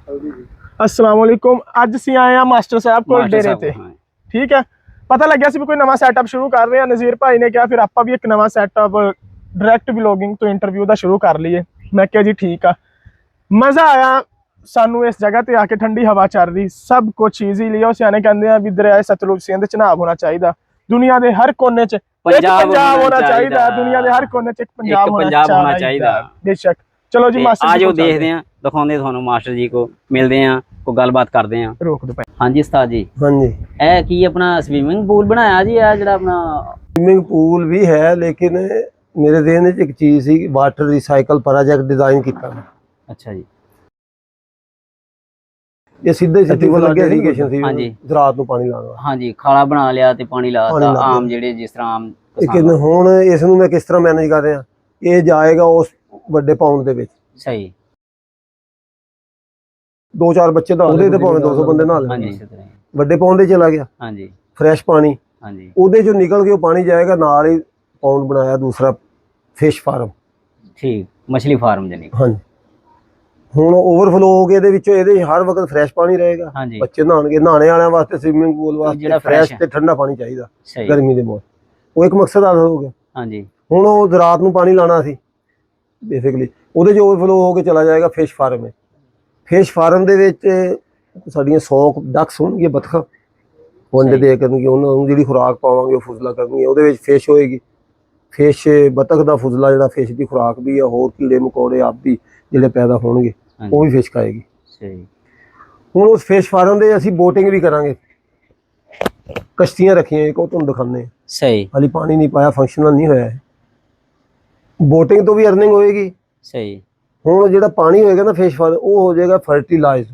अस्सलाम वालेकुम। अज असीं आए हैं मास्टर साहब को डेरे ते, ठीक है। पता लग्या सी भी कोई नवा सैटअप शुरू कर रहे हैं। नज़ीर भाई ने कहा फिर आपां भी एक नवा सैटअप डायरैक्ट व्लॉगिंग तो इंटरव्यू का शुरू कर लीए। मैं कहा जी ठीक आ। मज़ा आया सानू इस जगह ते आके, ठंडी हवा चल रही, सब कुछ ईजीली। और सियाने कहंदे आ भी दरिया सतलुज सिंध चनाब होना चाहिए। दुनिया के हर कोने च पंजाब होना चाहिए। दुनिया के हर कोने च एक पंजाब होना चाहिए, बेशक। चलो जी मास्टर आज देखते हैं, दिखाते थानू मास्टर जी को, मिलते हैं, को गलबात करते हैं। रोक दो। हाँ जी उस्ताद जी। हाँ जी, ए की अपना स्विमिंग पूल बनाया जी, है जरा अपना स्विमिंग पूल भी है, लेकिन मेरे ध्यान एक चीज सी, वाटर रिसाइकल प्रोजेक्ट डिजाइन किया। अच्छा जी। ये सीधे सीधे लगे इरीगेशन सी, हाँ जी, रात ਨੂੰ ਪਾਣੀ ਲਾਉਣਾ। हाँ जी, खाला बना लिया ते पानी लाता आम जेड़े जिस तरह आम। लेकिन हुण इस ਨੂੰ मैं किस तरह मैनेज कर रहा, ये जाएगा उस ਵੱਡੇ ਪਾਉਂਡ ਦੇ ਵਿੱਚ। सही। 2-4 ਬੱਚੇ ਦਾ ਉਹਦੇ ਤੇ ਭਾਵੇਂ 200 ਬੰਦੇ ਨਾਲ हाँ जी, इसी तरह। ਵੱਡੇ ਪਾਉਂਡ ਦੇ ਚਲਾ ਗਿਆ। हाँ जी, ਫਰੈਸ਼ ਪਾਣੀ हाँ जी, ਉਹਦੇ ਚੋਂ ਨਿਕਲ ਕੇ ਉਹ ਪਾਣੀ ਜਾਏਗਾ, ਨਾਲ ਹੀ ਪਾਉਂਡ ਬਣਾਇਆ ਦੂਸਰਾ ਫਿਸ਼ ਫਾਰਮ। ठीक, मछली फार्म जनी। हाँ जी, ਹੁਣ ਓਵਰਫਲੋ ਹੋ ਕੇ ਇਹਦੇ ਵਿੱਚੋਂ ਇਹਦੇ ਹਰ ਵਕਤ ਫਰੈਸ਼ ਪਾਣੀ ਰਹੇਗਾ। हाँ जी, ਬੱਚੇ ਨਹਾਉਣਗੇ, ਨਹਾਣੇ ਵਾਲਿਆਂ ਵਾਸਤੇ ਸਵਿਮਿੰਗ ਪੂਲ ਵਾਸਤੇ ਜਿਹੜਾ ਫਰੈਸ਼ fresh ਤੇ ਠੰਡਾ ਪਾਣੀ ਚਾਹੀਦਾ सही। ਗਰਮੀ ਦੇ ਮੌਸਮ। ਉਹ ਇੱਕ ਮਕਸਦ ਹਾਸਲ ਹੋ ਗਿਆ। हाँ जी, ਹੁਣ ਉਹ ਰਾਤ ਨੂੰ ਪਾਣੀ ਲਾਣਾ ਸੀ ਬੇਸਿਕਲੀ, ਉਹਦੇ 'ਚ ਓਵਰਫਲੋ ਹੋ ਕੇ ਚਲਾ ਜਾਏਗਾ ਫਿਸ਼ ਫਾਰਮ ਹੈ। ਫਿਸ਼ ਫਾਰਮ ਦੇ ਵਿੱਚ ਸਾਡੀਆਂ 100 ਡਕਸ ਹੋਣਗੀਆਂ, ਬਤਖਾਂ। ਉਹ ਅੰਡੇ ਦੇ ਕਰਨਗੇ, ਉਹਨਾਂ ਨੂੰ ਜਿਹੜੀ ਖੁਰਾਕ ਪਾਵਾਂਗੇ ਉਹ ਫੁਜ਼ਲਾ ਕਰਨਗੇ। ਉਹਦੇ ਵਿੱਚ ਫਿਸ਼ ਹੋਏਗੀ, ਫਿਸ਼ ਬਤਖ ਦਾ ਫੁਜ਼ਲਾ ਜਿਹੜਾ ਫਿਸ਼ ਦੀ ਖੁਰਾਕ ਵੀ ਆ, ਹੋਰ ਕੀੜੇ ਮਕੌੜੇ ਆਪ ਵੀ ਜਿਹੜੇ ਪੈਦਾ ਹੋਣਗੇ ਉਹ ਵੀ ਫਿਸ਼ ਖਾਏਗੀ। सही। ਹੁਣ ਉਸ ਫਿਸ਼ ਫਾਰਮ ਦੇ ਅਸੀਂ ਬੋਟਿੰਗ ਵੀ ਕਰਾਂਗੇ, ਕਸ਼ਤੀਆਂ ਰੱਖੀਆਂ ਇੱਕ, ਉਹ ਤੁਹਾਨੂੰ ਦਿਖਾਉਂਦੇ ਹਾਂ। सही ਹਾਲੇ ਪਾਣੀ ਨਹੀਂ ਪਾਇਆ, ਫੰਕਸ਼ਨਲ ਨਹੀਂ ਹੋਇਆ ਹੈ। ਬੋਟਿੰਗ ਤੋਂ ਵੀ ਅਰਨਿੰਗ ਹੋਏਗੀ। सही। ਹੁਣ ਜਿਹੜਾ ਪਾਣੀ ਹੋਏਗਾ ਨਾ ਫਿਸ਼ ਫਾਰਮ, ਉਹ ਹੋ ਜਾਏਗਾ ਫਰਟੀਲਾਈਜ਼ਡ,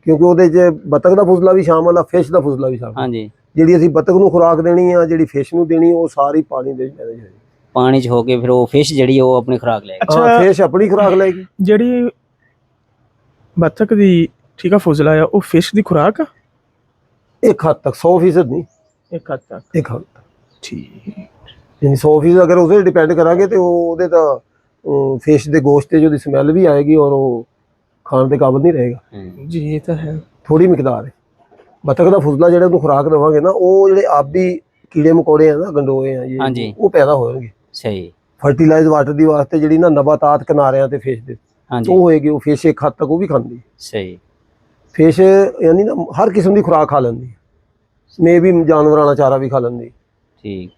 ਕਿਉਂਕਿ ਉਹਦੇ 'ਚ ਬਤਖ ਦਾ ਫੁਜ਼ਲਾ ਵੀ ਸ਼ਾਮਲ ਆ, ਫਿਸ਼ ਦਾ ਫੁਜ਼ਲਾ ਵੀ ਸ਼ਾਮਲ। हाँ जी, ਜਿਹੜੀ ਅਸੀਂ ਬਤਖ ਨੂੰ ਖੁਰਾਕ ਦੇਣੀ ਆ, ਜਿਹੜੀ ਫਿਸ਼ ਨੂੰ ਦੇਣੀ, ਉਹ ਸਾਰੀ ਪਾਣੀ ਦੇ ਵਿੱਚ ਮੈਨੇਜ ਹੋਏਗੀ। पानी च होके फिर वो फिश जड़ी वो अपनी खुराक लेगी। अच्छा, ਹਾਂ, ਫਿਸ਼ ਆਪਣੀ ਖੁਰਾਕ ਲਏਗੀ। ਜਿਹੜੀ ਬਤਖ ਦੀ ਠੀਕ ਆ ਫੁਜ਼ਲਾ ਆ, ਉਹ ਫਿਸ਼ ਦੀ ਖੁਰਾਕ ਆ ਇੱਕ ਹੱਦ ਤੱਕ, 100% ਨਹੀਂ, ਇੱਕ ਹੱਦ ਤੱਕ। ਇੱਕ ਹੱਦ ਤੱਕ। ਠੀਕ। ਯਾਨੀ 100% ਅਗਰ ਉਹਦੇ ਡਿਪੈਂਡ ਕਰਾਂਗੇ ਤੇ ਉਹਦੇ ਤਾਂ ਫਿਸ਼ ਦੇ ਗੋਸ਼ਤ ਤੇ ਜਿਹਦੀ ਸਮੈਲ ਵੀ ਆਏਗੀ, ਔਰ ਉਹ ਖਾਣ ਦੇ ਕਾਬਿਲ ਨਹੀਂ ਰਹੇਗਾ। ਜੀ ਇਹ ਤਾਂ ਹੈ। ਥੋੜੀ ਮਿਕਦਾਰ ਹੈ। ਬਤਖ ਦਾ ਫੁਜ਼ਲਾ ਜਿਹੜਾ ਉਹਨੂੰ ਖੁਰਾਕ ਦੇਵਾਂਗੇ ਨਾ, ਉਹ ਜਿਹੜੇ ਆਬੀ ਕੀੜੇ ਮਕੌੜੇ ਆ ਨਾ, ਗੰਡੋਏ ਆ हाँ जी, ਜੀ, ਉਹ ਪੈਦਾ ਹੋਣਗੇ। सही। ਫਰਟੀਲਾਈਜ਼ ਵਾਟਰ ਦੀ ਵਾਸਤੇ ਜਿਹੜੀ ਨਾ ਨਬਾਤਾਤ ਕਿਨਾਰਿਆਂ ਤੇ ਫਿਸ਼ ਦੇ, हाँ जी, ਉਹ ਹੋਏਗੀ। ਉਹ ਫਿਸ਼ ਇੱਕ ਹੱਦ ਤੱਕ ਉਹ ਵੀ ਖਾਂਦੀ। सही। ਫਿਸ਼ ਯਾਨੀ ਨਾ ਹਰ ਕਿਸਮ ਦੀ ਖੁਰਾਕ ਖਾ ਲੈਂਦੀ, ਮੇ ਵੀ ਜਾਨਵਰਾਂ ਦਾ ਚਾਰਾ ਵੀ ਖਾ ਲੈਂਦੀ। ठीक।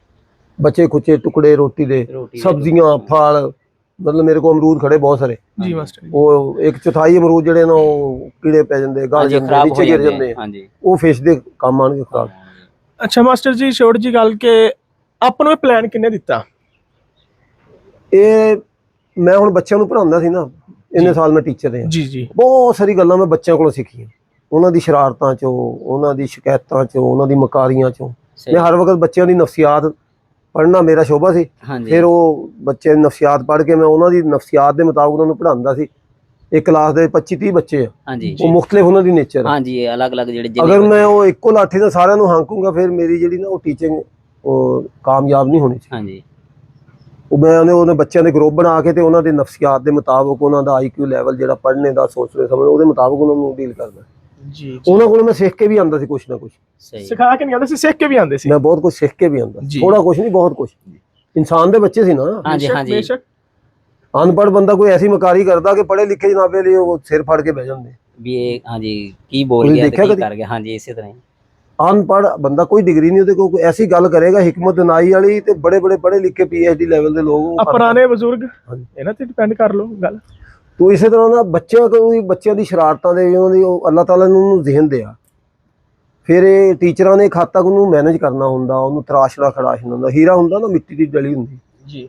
ਬੱਚੇ ਖੁੱਚੇ ਟੁਕੜੇ ਰੋਟੀ ਦੇ, रोटी ਸਬਜ਼ੀਆਂ, ਫਲ। ਮਤਲਬ ਮੇਰੇ ਕੋਲ ਅਮਰੂਦ ਖੜੇ ਬਹੁਤ ਸਾਰੇ, ਜੀ ਮਾਸਟਰ ਜੀ। ਉਹ 1/4 ਅਮਰੂਦ ਜਿਹੜੇ ਨੇ ਉਹ ਕੀੜੇ ਪੈ ਜਾਂਦੇ, ਗਲ ਜਾਂਦੇ, खराब ਨੀਚੇ हो ਗਿਰ जाते ਜਾਂਦੇ, हाँ जी। ਉਹ ਫਿਸ਼ ਦੇ ਕੰਮ ਆਣਗੇ ਖੁਰਾਕ। ਅੱਛਾ ਮਾਸਟਰ ਜੀ, ਛੋਟੀ ਜੀ ਗੱਲ ਕਿ ਆਪਾਂ ਨੂੰ ਇਹ ਪਲਾਨ ਕਿੰਨੇ ਦਿੱਤਾ? ਇਹ ਮੈਂ ਹੁਣ ਬੱਚਿਆਂ ਨੂੰ ਪੜ੍ਹਾਉਂਦਾ ਸੀ ਨਾ, ਇੰਨੇ ਸਾਲ ਮੈਂ ਟੀਚਰ ਰਿਹਾ। ਜੀ ਜੀ। ਬਹੁਤ ਸਾਰੀ ਗੱਲਾਂ ਮੈਂ ਬੱਚਿਆਂ ਕੋਲੋਂ ਸਿੱਖੀਆਂ, ਉਹਨਾਂ ਦੀ ਸ਼ਰਾਰਤਾਂ ਚੋਂ, ਉਹਨਾਂ ਦੀ ਸ਼ਿਕਾਇਤਾਂ ਚੋਂ, ਉਹਨਾਂ ਦੀ ਮਕਾਰੀਆਂ ਚੋਂ। ਮੈਂ ਹਰ ਵਕਤ ਬੱਚਿਆਂ ਦੀ ਨਫਸੀਆਤ ਪੜ੍ਹਨਾ ਮੇਰਾ ਸ਼ੋਭਾ ਸੀ। हाँ जी, ਫਿਰ ਉਹ ਬੱਚੇ ਦੀ ਨਫਸੀਆਤ ਪੜ੍ਹ ਕੇ ਮੈਂ ਉਹਨਾਂ ਦੀ ਨਫਸੀਆਤ ਦੇ ਮੁਤਾਬਕ ਉਹਨਾਂ ਨੂੰ ਪੜ੍ਹਾਉਂਦਾ ਸੀ। ਇੱਕ ਕਲਾਸ ਦੇ 25-30 ਬੱਚੇ ਆ, हाँ जी, ਉਹ ਮੁਖਤਲਿਫ ਉਹਨਾਂ ਦੀ ਨੇਚਰ ਆ। हाँ जी, अलग अलग जेड़े ਅਗਰ ਮੈਂ ਉਹ ਇੱਕੋ ਲਾਠੀ ਨਾਲ ਸਾਰਿਆਂ ਨੂੰ ਹਾਂਕੂੰਗਾ, ਫਿਰ ਮੇਰੀ ਜਿਹੜੀ ਨਾ ਉਹ ਟੀਚਿੰਗ ਉਹ ਕਾਮਯਾਬ ਨਹੀਂ ਹੋਣੀ ਚਾਹੀਦੀ। हाँ जी, ਉਹ ਮੈਂ ਉਹਨੇ ਬੱਚਿਆਂ ਦੇ ਗਰੁੱਪ ਬਣਾ ਕੇ ਤੇ ਉਹਨਾਂ ਦੇ ਨਫਸੀਆਤ ਦੇ ਮੁਤਾਬਕ, ਉਹਨਾਂ ਦਾ IQ ਲੈਵਲ ਜਿਹੜਾ ਪੜ੍ਹਨੇ ਦਾ, ਸੋਚਣੇ ਸਮਝਣੇ, ਉਹਦੇ ਮੁਤਾਬਕ ਉਹਨਾਂ ਨੂੰ ਡੀਲ ਕਰਦਾ। ਜੀ ਉਹਨਾਂ ਕੋਲ ਮੈਂ ਸਿੱਖ ਕੇ ਵੀ ਆਉਂਦਾ ਸੀ ਕੁਛ ਨਾ ਕੁਛ। सही। ਸਿਖਾ ਕੇ ਨਹੀਂ ਆਉਂਦੇ ਸੀ, ਸਿੱਖ ਕੇ ਵੀ ਆਉਂਦੇ ਸੀ। ਮੈਂ ਬਹੁਤ ਕੁਝ ਸਿੱਖ ਕੇ ਵੀ ਆਉਂਦਾ, ਜੀ। ਥੋੜਾ ਕੁਛ ਨਹੀਂ, ਬਹੁਤ ਕੁਛ। ਇਨਸਾਨ ਦੇ ਬੱਚੇ ਸੀ ਨਾ। हाँ जी, हाँ जी, ਬੇਸ਼ੱਕ। ਅਨਪੜ੍ਹ ਬੰਦਾ ਕੋਈ ਐਸੀ ਮਕਾਰੀ ਕਰਦਾ ਕਿ ਪੜ੍ਹੇ ਲਿਖੇ ਜਨਾਬੇ ਲਈ ਉਹ ਸਿਰ ਫੜ ਕੇ ਬਹਿ ਜਾਂਦੇ। भी ये हाँ जी की बोल कोई गया देखा तो की कभी? कर गया। हाँ जी, इसी तरह ही। ਅਨਪੜ੍ਹ ਬੰਦਾ, ਕੋਈ ਡਿਗਰੀ ਨਹੀਂ ਉਹਦੇ ਕੋਲ, ਕੋਈ ਐਸੀ ਗੱਲ ਕਰੇਗਾ ਹਿਕਮਤ ਨਾਈ ਵਾਲੀ, ਤੇ ਬੜੇ ਬੜੇ ਪੜ੍ਹੇ ਲਿਖੇ PhD ਲੈਵਲ ਦੇ ਲੋਕ ਉਹ ਆ ਪੁਰਾਣੇ ਬਜ਼ੁਰਗ ਹਾਂਜੀ। ਇਹਨਾਂ ਤੇ ਡਿਪੈਂਡ ਕਰ ਲਓ ਗੱਲ। ਤੋ ਇਸੇ ਤਰ੍ਹਾਂ ਨਾ ਬੱਚਿਆਂ ਕੋਲ ਵੀ, ਬੱਚਿਆਂ ਦੀ ਸ਼ਰਾਰਤਾਂ ਦੇ, ਉਹਨਾਂ ਦੀ ਉਹ ਅੱਲਾਹ ਤਾਲਾ ਨੇ ਉਹਨੂੰ ਜ਼ਿਹਨ ਦਿਆ। ਫਿਰ ਇਹ ਟੀਚਰਾਂ ਨੇ ਹੱਦ ਤੱਕ ਉਹਨੂੰ ਮੈਨੇਜ ਕਰਨਾ ਹੁੰਦਾ, ਉਹਨੂੰ ਤਰਾਸ਼ਣਾ ਖੜਾਸ਼ਣਾ ਹੁੰਦਾ। ਹੀਰਾ ਹੁੰਦਾ ਨਾ, ਮਿੱਟੀ ਦੀ ਡਲੀ ਹੁੰਦੀ, ਜੀ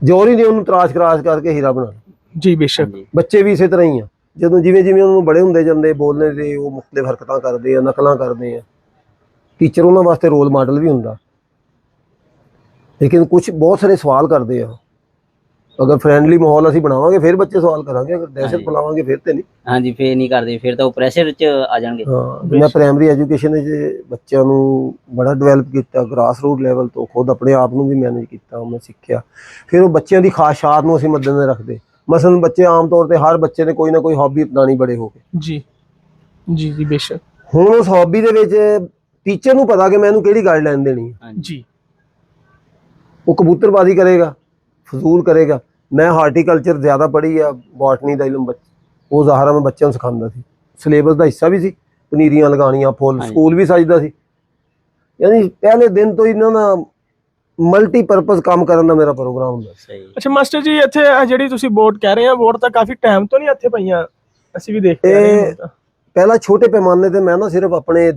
ਜ਼ੋਰ ਹੀ ਨਹੀਂ ਉਹਨੂੰ ਤਰਾਸ਼ ਖਰਾਸ਼ ਕਰਕੇ ਹੀਰਾ ਬਣਾਉਣਾ। ਜੀ हाँ ਬੇਸ਼ੱਕ। जी, ਬੱਚੇ ਵੀ ਇਸੇ ਤਰ੍ਹਾਂ ਹੀ ਆ, ਜਦੋਂ ਜਿਵੇਂ ਜਿਵੇਂ ਉਹਨਾਂ ਨੂੰ ਬੜੇ ਹੁੰਦੇ ਜਾਂਦੇ, ਬੋਲਣੇ ਦੇ ਉਹ ਮੁਖਤਲਿਫ ਹਰਕਤਾਂ ਕਰਦੇ ਆ, ਨਕਲਾਂ ਕਰਦੇ ਆ। ਟੀਚਰ ਉਹਨਾਂ ਵਾਸਤੇ ਰੋਲ ਮਾਡਲ ਵੀ ਹੁੰਦਾ, ਲੇਕਿਨ ਕੁਝ ਬਹੁਤ ਸਾਰੇ ਸਵਾਲ ਕਰਦੇ ਆ। ਅਗਰ ਫਰੈਂਡਲੀ ਮਾਹੌਲ ਅਸੀਂ ਬਣਾਵਾਂਗੇ ਫਿਰ ਬੱਚੇ ਸਵਾਲ ਕਰਾਂਗੇ, ਅਗਰ ਦਹਿਸ਼ਤ ਹਾਂਜੀ। ਫੈਲਾਵਾਂਗੇ ਫਿਰ ਤੇ ਨਹੀਂ। हाँ जी, फिर नहीं करते, फिर तो प्रेशर च आ जाएंगे। ਹਾਂ, ਮੈਂ ਪ੍ਰਾਇਮਰੀ ਐਜੂਕੇਸ਼ਨ ਵਿੱਚ ਬੱਚਿਆਂ ਨੂੰ ਬੜਾ ਡਿਵੈਲਪ ਕੀਤਾ, ਗ੍ਰਾਸ ਰੂਟ ਲੈਵਲ ਤੋਂ, ਖੁਦ ਆਪਣੇ ਆਪ ਨੂੰ ਵੀ ਮੈਨੇਜ ਕੀਤਾ, ਮੈਂ ਸਿੱਖਿਆ। ਫਿਰ ਉਹ ਬੱਚਿਆਂ ਦੀ ਖਾਹਿਸ਼ਾਤ ਨੂੰ ਅਸੀਂ ਮੱਦੇਨਜ਼ਰ ਰੱਖਦੇ। ਮਸਲਨ ਬੱਚੇ ਆਮ ਤੌਰ ਤੇ ਹਰ ਬੱਚੇ ਨੇ ਕੋਈ ਨਾ ਕੋਈ ਹੌਬੀ ਅਪਣਾਉਣੀ ਬੜੇ ਹੋ ਕੇ। ਜੀ ਜੀ ਜੀ ਬੇਸ਼ੱਕ ਹੁਣ ਉਸ ਹੌਬੀ ਦੇ ਵਿੱਚ ਟੀਚਰ ਨੂੰ ਪਤਾ ਕਿ ਮੈਂ ਇਹਨੂੰ ਕਿਹੜੀ ਗਾਈਡਲਾਈਨ ਦੇਣੀ ਹੈ। ਜੀ ਉਹ ਕਬੂਤਰਬਾਜ਼ੀ ਕਰੇਗਾ, ਫਜ਼ੂਲ ਕਰੇਗਾ। ਮੈਂ ਹਾਰਟੀਕਲਚਰ ਜ਼ਿਆਦਾ ਪੜ੍ਹੀ ਆ, ਬੋਟਨੀ ਦਾ ਇਲਮ ਉਹ ਜ਼ਾਹਰਾ ਮੈਂ ਬੱਚਿਆਂ ਨੂੰ ਸਿਖਾਉਂਦਾ ਸੀ, ਸਿਲੇਬਸ ਦਾ ਹਿੱਸਾ ਵੀ ਸੀ। ਪਨੀਰੀਆਂ ਲਗਾਉਣੀਆਂ, ਫੁੱਲ, ਸਕੂਲ ਵੀ ਸਜਦਾ ਸੀ। ਯਾਨੀ ਪਹਿਲੇ ਦਿਨ ਤੋਂ ਇਹਨਾਂ ਦਾ ਮਲਟੀਪਰਪਜ਼ ਕੰਮ ਕਰਨ ਦਾ ਮੇਰਾ ਪ੍ਰੋਗਰਾਮ ਹੁੰਦਾ ਸੀ। ਅੱਛਾ ਮਾਸਟਰ ਜੀ, ਇੱਥੇ ਜਿਹੜੀ ਤੁਸੀਂ ਵੋਟ ਕਹਿ ਰਹੇ ਆ, ਵੋਟ ਤਾਂ ਕਾਫੀ ਟਾਈਮ ਤੋਂ ਨਹੀਂ ਇੱਥੇ ਪਈਆਂ, ਅਸੀਂ ਵੀ ਦੇਖਦੇ ਆ ਰਹੇ ਹਾਂ। ਪਹਿਲਾਂ ਛੋਟੇ ਪੈਮਾਨੇ ਤੇ ਮੈਂ ਨਾ ਸਿਰਫ ਆਪਣੇ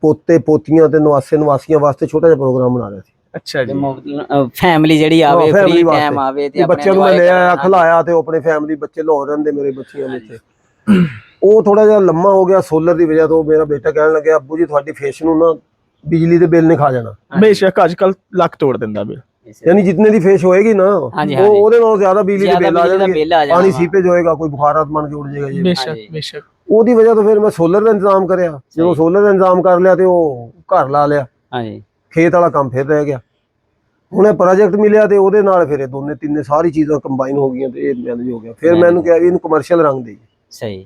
ਪੋਤੇ ਪੋਤੀਆਂ ਤੇ ਨਵਾਸੇ ਨਵਾਸੀਆਂ ਵਾਸਤੇ ਛੋਟਾ ਜਿਹਾ ਪ੍ਰੋਗਰਾਮ ਬਣਾ ਰਿਹਾ ਸੀ। ਅੱਛਾ ਜੀ, ਫੈਮਿਲੀ ਜਿਹੜੀ ਆਵੇ, ਫ੍ਰੀ ਟਾਈਮ ਆਵੇ ਤੇ ਬੱਚਿਆਂ ਨੂੰ ਮੈਂ ਲੈ ਆਇਆ, ਖਿਲਾਇਆ ਤੇ ਉਹ ਆਪਣੇ ਫੈਮਿਲੀ ਬੱਚੇ ਲਾਹੌਰ ਰਹਿੰਦੇ ਮੇਰੇ ਬੱਚਿਆਂ ਦੇ ਇੱਥੇ। ਉਹ ਥੋੜਾ ਜਿਹਾ ਲੰਮਾ ਹੋ ਗਿਆ ਸੋਲਰ ਦੀ ਵਜ੍ਹਾ ਤੋਂ। ਮੇਰਾ ਬੇਟਾ ਕਹਿਣ ਲੱਗਿਆ, ਅੱਬੂ ਜੀ ਤੁਹਾਡੀ ਫੇਸ ਨੂੰ ਨਾ ਬਿਜਲੀ ਦੇ ਬਿੱਲ ਨੇ ਖਾ ਜਾਣਾ। ਬੇਸ਼ੱਕ ਅੱਜ ਕੱਲ ਲੱਕ ਤੋੜ ਦਿੰਦਾ ਬਿੱਲ, ਯਾਨੀ ਜਿਤਨੇ ਦੀ ਫੇਸ ਹੋਏਗੀ ਨਾ ਉਹਦੇ ਨਾਲੋਂ ਜ਼ਿਆਦਾ ਬਿਜਲੀ ਦੇ ਬਿੱਲ ਆ ਜਾਣਗੇ। ਪਾਣੀ ਸੀਪੇਜ ਹੋਏਗਾ, ਕੋਈ ਬੁਖਾਰਾਤ ਬਣ ਕੇ ਉੱਡ ਜਾਏਗਾ ਜੀ। ਬੇਸ਼ੱਕ ਬੇਸ਼ੱਕ ਉਹਦੀ ਵਜ੍ਹਾ ਤੋਂ ਫਿਰ ਮੈਂ ਸੋਲਰ ਦਾ ਇੰਤਜ਼ਾਮ ਕਰਿਆ। ਜਦੋਂ ਸੋਲਰ ਦਾ ਇੰਤਜ਼ਾਮ ਕਰ ਲਿਆ ਤੇ ਉਹ ਘਰ ਲਾ ਲਿਆ। ਹਾਂਜੀ, ਖੇਤ ਵਾਲਾ ਕੰਮ ਫਿਰ ਰਹਿ ਗਿਆ। ਹੁਣ ਇਹ ਪ੍ਰੋਜੈਕਟ ਮਿਲਿਆ ਤੇ ਉਹਦੇ ਨਾਲ ਫਿਰ ਇਹ ਦੋਨੇ ਤਿੰਨੇ ਸਾਰੀ ਚੀਜ਼ਾਂ ਕੰਬਾਈਨ ਹੋ ਗਈਆਂ ਤੇ ਇਹ ਮੈਨੇਜ ਹੋ ਗਿਆ। ਫਿਰ ਮੈਨੂੰ ਕਿਹਾ ਵੀ ਇਹਨੂੰ ਕਮਰਸ਼ੀਅਲ ਰੰਗ ਦੇਈਏ। ਸਹੀ,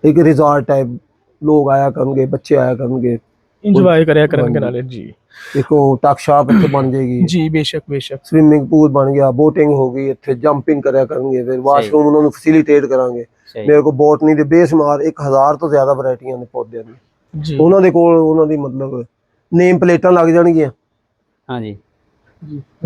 ਇੱਕ ਰਿਜ਼ੋਰਟ ਟਾਈਪ, ਲੋਕ ਆਇਆ ਕਰਨਗੇ, ਬੱਚੇ ਆਇਆ ਕਰਨਗੇ, ਇੰਜੋਏ ਕਰਿਆ ਕਰਨਗੇ ਨਾਲੇ। ਜੀ ਇੱਕ ਉਹ ਟੱਕ ਸ਼ਾਪ ਇੱਥੇ ਬਣ ਜਾਏਗੀ ਜੀ, ਬੇਸ਼ੱਕ ਬੇਸ਼ੱਕ। ਸਵਿਮਿੰਗ ਪੂਲ ਬਣ ਗਿਆ, ਬੋਟਿੰਗ ਹੋ ਗਈ, ਇੱਥੇ ਜੰਪਿੰਗ ਕਰਿਆ ਕਰਨਗੇ। ਫਿਰ ਵਾਸ਼ਰੂਮ ਉਹਨਾਂ ਨੂੰ ਫੈਸਿਲਿਟੇਟ ਕਰਾਂਗੇ। ਮੇਰੇ ਕੋਲ ਬੋਟਨੀ ਦੇ ਬੇਸ਼ੁਮਾਰ 1000 ਤੋਂ ਜ਼ਿਆਦਾ ਵੈਰਾਈਟੀਆਂ ਦੇ ਪੌਦਿਆਂ ਦੀਆਂ ਜੀ। ਉਹਨਾਂ ਦੇ ਕੋਲ ਉਹਨਾਂ ਦੀ ਮਤਲਬ ਨੇਮ ਪਲੇਟਾਂ ਲੱਗ ਜਾਣਗੀਆਂ। ਹਾਂਜੀ,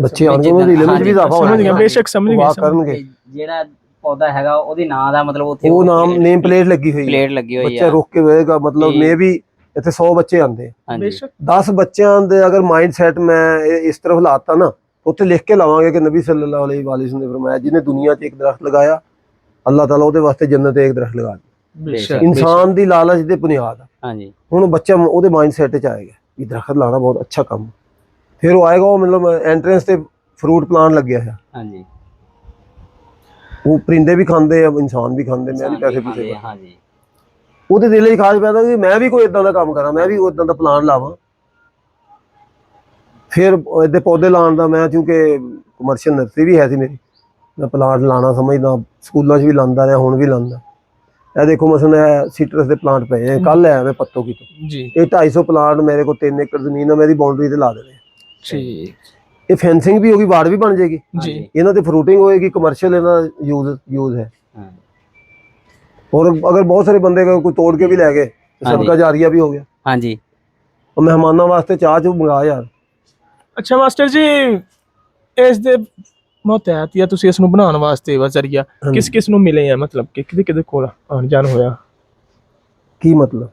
ਬੱਚੇ ਆਉਣਗੇ, ਉਹਨਾਂ ਦੀ ਲਿਮਿਟ ਵੀ ਇਜ਼ਾਫਾ ਹੋ ਜਾਏਗਾ। ਬੇਸ਼ੱਕ ਸਮਝ ਗਏ ਕਰਨਗੇ। ਜਿਹੜਾ ਪੌਦਾ ਹੈਗਾ ਉਹਦੇ ਨਾਂ ਦਾ ਮਤਲਬ ਉੱਥੇ ਉਹ ਨਾਮ ਨੇਮ ਪਲੇਟ ਲੱਗੀ ਹੋਈ ਹੈ, ਪਲੇਟ ਲੱਗੀ ਹੋਈ ਬੱਚਾ ਰੁਕ ਕੇ ਹੋਏਗਾ। ਮਤਲਬ ਮੇ ਵੀ ਇੱਥੇ 100 ਬੱਚੇ ਆਉਂਦੇ, ਬੇਸ਼ੱਕ 10 ਬੱਚਿਆਂ ਦੇ ਅਗਰ ਮਾਈਂਡ ਸੈਟ ਮੈਂ ਇਸ ਤਰਫ ਲਾਤਾ ਨਾ, ਉੱਥੇ ਲਿਖ ਕੇ ਲਾਵਾਂਗੇ ਕਿ ਨਬੀ सल्लल्लाहु अलैहि वसल्लम ने फरमाया जिन्हें दुनिया 'ਚ ਇੱਕ ਦਰਖਤ ਲਗਾਇਆ ਅੱਲਾਹ ਤਾਲਾ ਉਹਦੇ ਵਾਸਤੇ ਜੰਨਤ 'ਚ ਇੱਕ ਦਰਖਤ ਲਗਾ ਦੇ। ਬੇਸ਼ੱਕ ਇਨਸਾਨ ਦੀ ਲਾਲਚ ਦੇ ਬੁਨਿਆਦ। ਹਾਂਜੀ, ਹੁਣ ਬੱਚਾ ਉਹਦੇ ਮਾਈਂਡ ਸੈਟ 'ਚ ਆਏਗਾ ਵੀ ਦਰਖਤ ਲਾਣਾ ਬਹੁਤ ਅੱਛਾ ਕੰਮ। ਫਿਰ ਉਹ ਆਏਗਾ, ਉਹ ਮਤਲਬ ਐਂਟਰੈਂਸ ਤੇ ਫਰੂਟ ਪਲਾਂਟ ਲੱਗਿਆ ਹੈ। ਹਾਂਜੀ, ਉਹ ਪਰਿੰਦੇ ਵੀ ਖਾਂਦੇ ਆ, ਇਨਸਾਨ ਵੀ ਖਾਂਦੇ। ਮੈਂ ਵੀ ਪੈਸੇ ਪੂਸੇ ਹਾਂਜੀ, ਉਹਦੇ ਦਿਲ 'ਚ ਖਾਸ ਪੈਦਾ ਕਿ ਮੈਂ ਵੀ ਕੋਈ ਇਦਾਂ ਦਾ ਕੰਮ ਕਰਾਂ, ਮੈਂ ਵੀ ਇਦਾਂ ਦਾ ਪਲਾਨ ਲਾਵਾਂ। ਫਿਰ ਇਹਦੇ ਪੌਦੇ ਲਾਉਣ ਦਾ ਮੈਂ, ਕਿਉਂਕਿ ਕਮਰਸ਼ੀਅਲ ਨਰਸਰੀ ਵੀ ਹੈ ਸੀ ਮੇਰੀ, ਮੈਂ ਪਲਾਂਟ ਲਾਣਾ ਸਮਝਦਾ, ਸਕੂਲਾਂ 'ਚ ਵੀ ਲਾਉਂਦਾ ਰਿਹਾ, ਹੁਣ ਵੀ ਲਾਉਂਦਾ। ਇਹ ਦੇਖੋ ਮਸलन ਸੀਟਰਸ ਦੇ ਪਲਾਂਟ ਪਏ ਹੈ, ਕੱਲ ਆਇਆ ਮੈਂ ਪੱਤੋ ਕੀ ਤੋਂ ਜੀ। ਇਹ 250 ਪਲਾਂਟ ਮੇਰੇ ਕੋਲ 3 ਏਕੜ ਜ਼ਮੀਨ ਹੈ, ਮੇਰੀ ਬਾਉਂਡਰੀ ਤੇ ਲਾ ਦੇਣੇ। ਠੀਕ, ਇਹ ਫੈਂਸਿੰਗ ਵੀ ਹੋਗੀ, ਵਾੜ ਵੀ ਬਣ ਜਾਏਗੀ ਜੀ। ਇਹਨਾਂ ਤੇ ਫਰੂਟਿੰਗ ਹੋਏਗੀ, ਕਮਰਸ਼ੀਅਲ ਇਹਨਾਂ ਦਾ ਯੂਜ਼ ਹੈ। और अगर बहुत सारे बंदे कोई तोड़ के भी लै गए तो सदका जारिया भी हो गया। हाँ जी, और मेहमानों वास्ते चाह चू मंगा यार। ਅੱਛਾ ਮਾਸਟਰ ਜੀ, ਇਸ ਦੇ ਮੁਹਤਾਤ ਜਾਂ ਤੁਸੀਂ ਇਸ ਨੂੰ ਬਣਾਉਣ ਵਾਸਤੇ ਵਜ਼ਰੀਆ ਕਿਸ ਕਿਸ ਨੂੰ ਮਿਲੇ ਆ, ਮਤਲਬ ਕਿ ਕਿਹਦੇ ਕਿਹਦੇ ਕੋਲ ਆਉਣ ਜਾਣ ਹੋਇਆ? ਕੀ ਮਤਲਬ?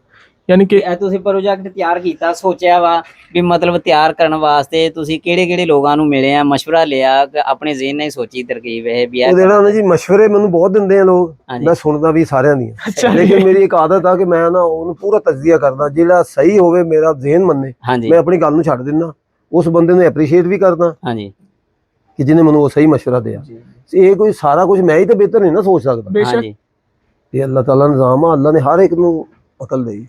ਯਾਨੀ ਕਿ ਇਹ ਤੁਸੀਂ ਪ੍ਰੋਜੈਕਟ ਤਿਆਰ ਕੀਤਾ, ਸੋਚਿਆ ਵਾ ਵੀ ਮਤਲਬ ਤਿਆਰ ਕਰਨ ਵਾਸਤੇ ਤੁਸੀਂ ਕਿਹੜੇ ਕਿਹੜੇ ਲੋਕਾਂ ਨੂੰ ਮਿਲੇ ਆ, ਮਸ਼ਵਰਾ ਲਿਆ, ਆਪਣੇ ਜ਼ਿਹਨ ਨਾਲ ਸੋਚੀ ਤਰਕੀਬ ਇਹ ਵੀ ਉਹ ਜਿਹੜਾ ਨਾ ਜੀ ਮਸ਼ਵਰੇ ਮੈਨੂੰ ਬਹੁਤ ਦਿੰਦੇ ਆ ਲੋਕ, ਮੈਂ ਸੁਣਦਾ ਵੀ ਸਾਰਿਆਂ ਦੀਆਂ, ਲੇਕਿਨ ਮੇਰੀ ਇੱਕ ਆਦਤ ਆ ਕਿ ਮੈਂ ਨਾ ਉਹਨੂੰ ਪੂਰਾ ਤਜਜ਼ੀਆ ਕਰਦਾ, ਜਿਹੜਾ ਸਹੀ ਹੋਵੇ ਮੇਰਾ ਜ਼ਿਹਨ ਮੰਨੇ ਮੈਂ ਆਪਣੀ ਗੱਲ ਨੂੰ ਛੱਡ ਦਿੰਦਾ, ਉਸ ਬੰਦੇ ਨੂੰ ਐਪਰੀਸ਼ੀਏਟ ਵੀ ਕਰਦਾ ਕਿ ਜਿਹਨੇ ਮੈਨੂੰ ਉਹ ਸਹੀ ਮਸ਼ਵਰਾ ਦਿਆ। ਇਹ ਕੋਈ ਸਾਰਾ ਕੁਝ ਮੈਂ ਹੀ ਤਾਂ ਬਿਹਤਰ ਨਹੀਂ ਨਾ ਸੋਚ ਸਕਦਾ, ਇਹ ਅੱਲਾਹ ਤਾਲਾ ਨਿਜ਼ਾਮ ਆ, ਅੱਲਾਹ ਨੇ ਹਰ ਇੱਕ ਨੂੰ ਅਕਲ ਦੇਈ,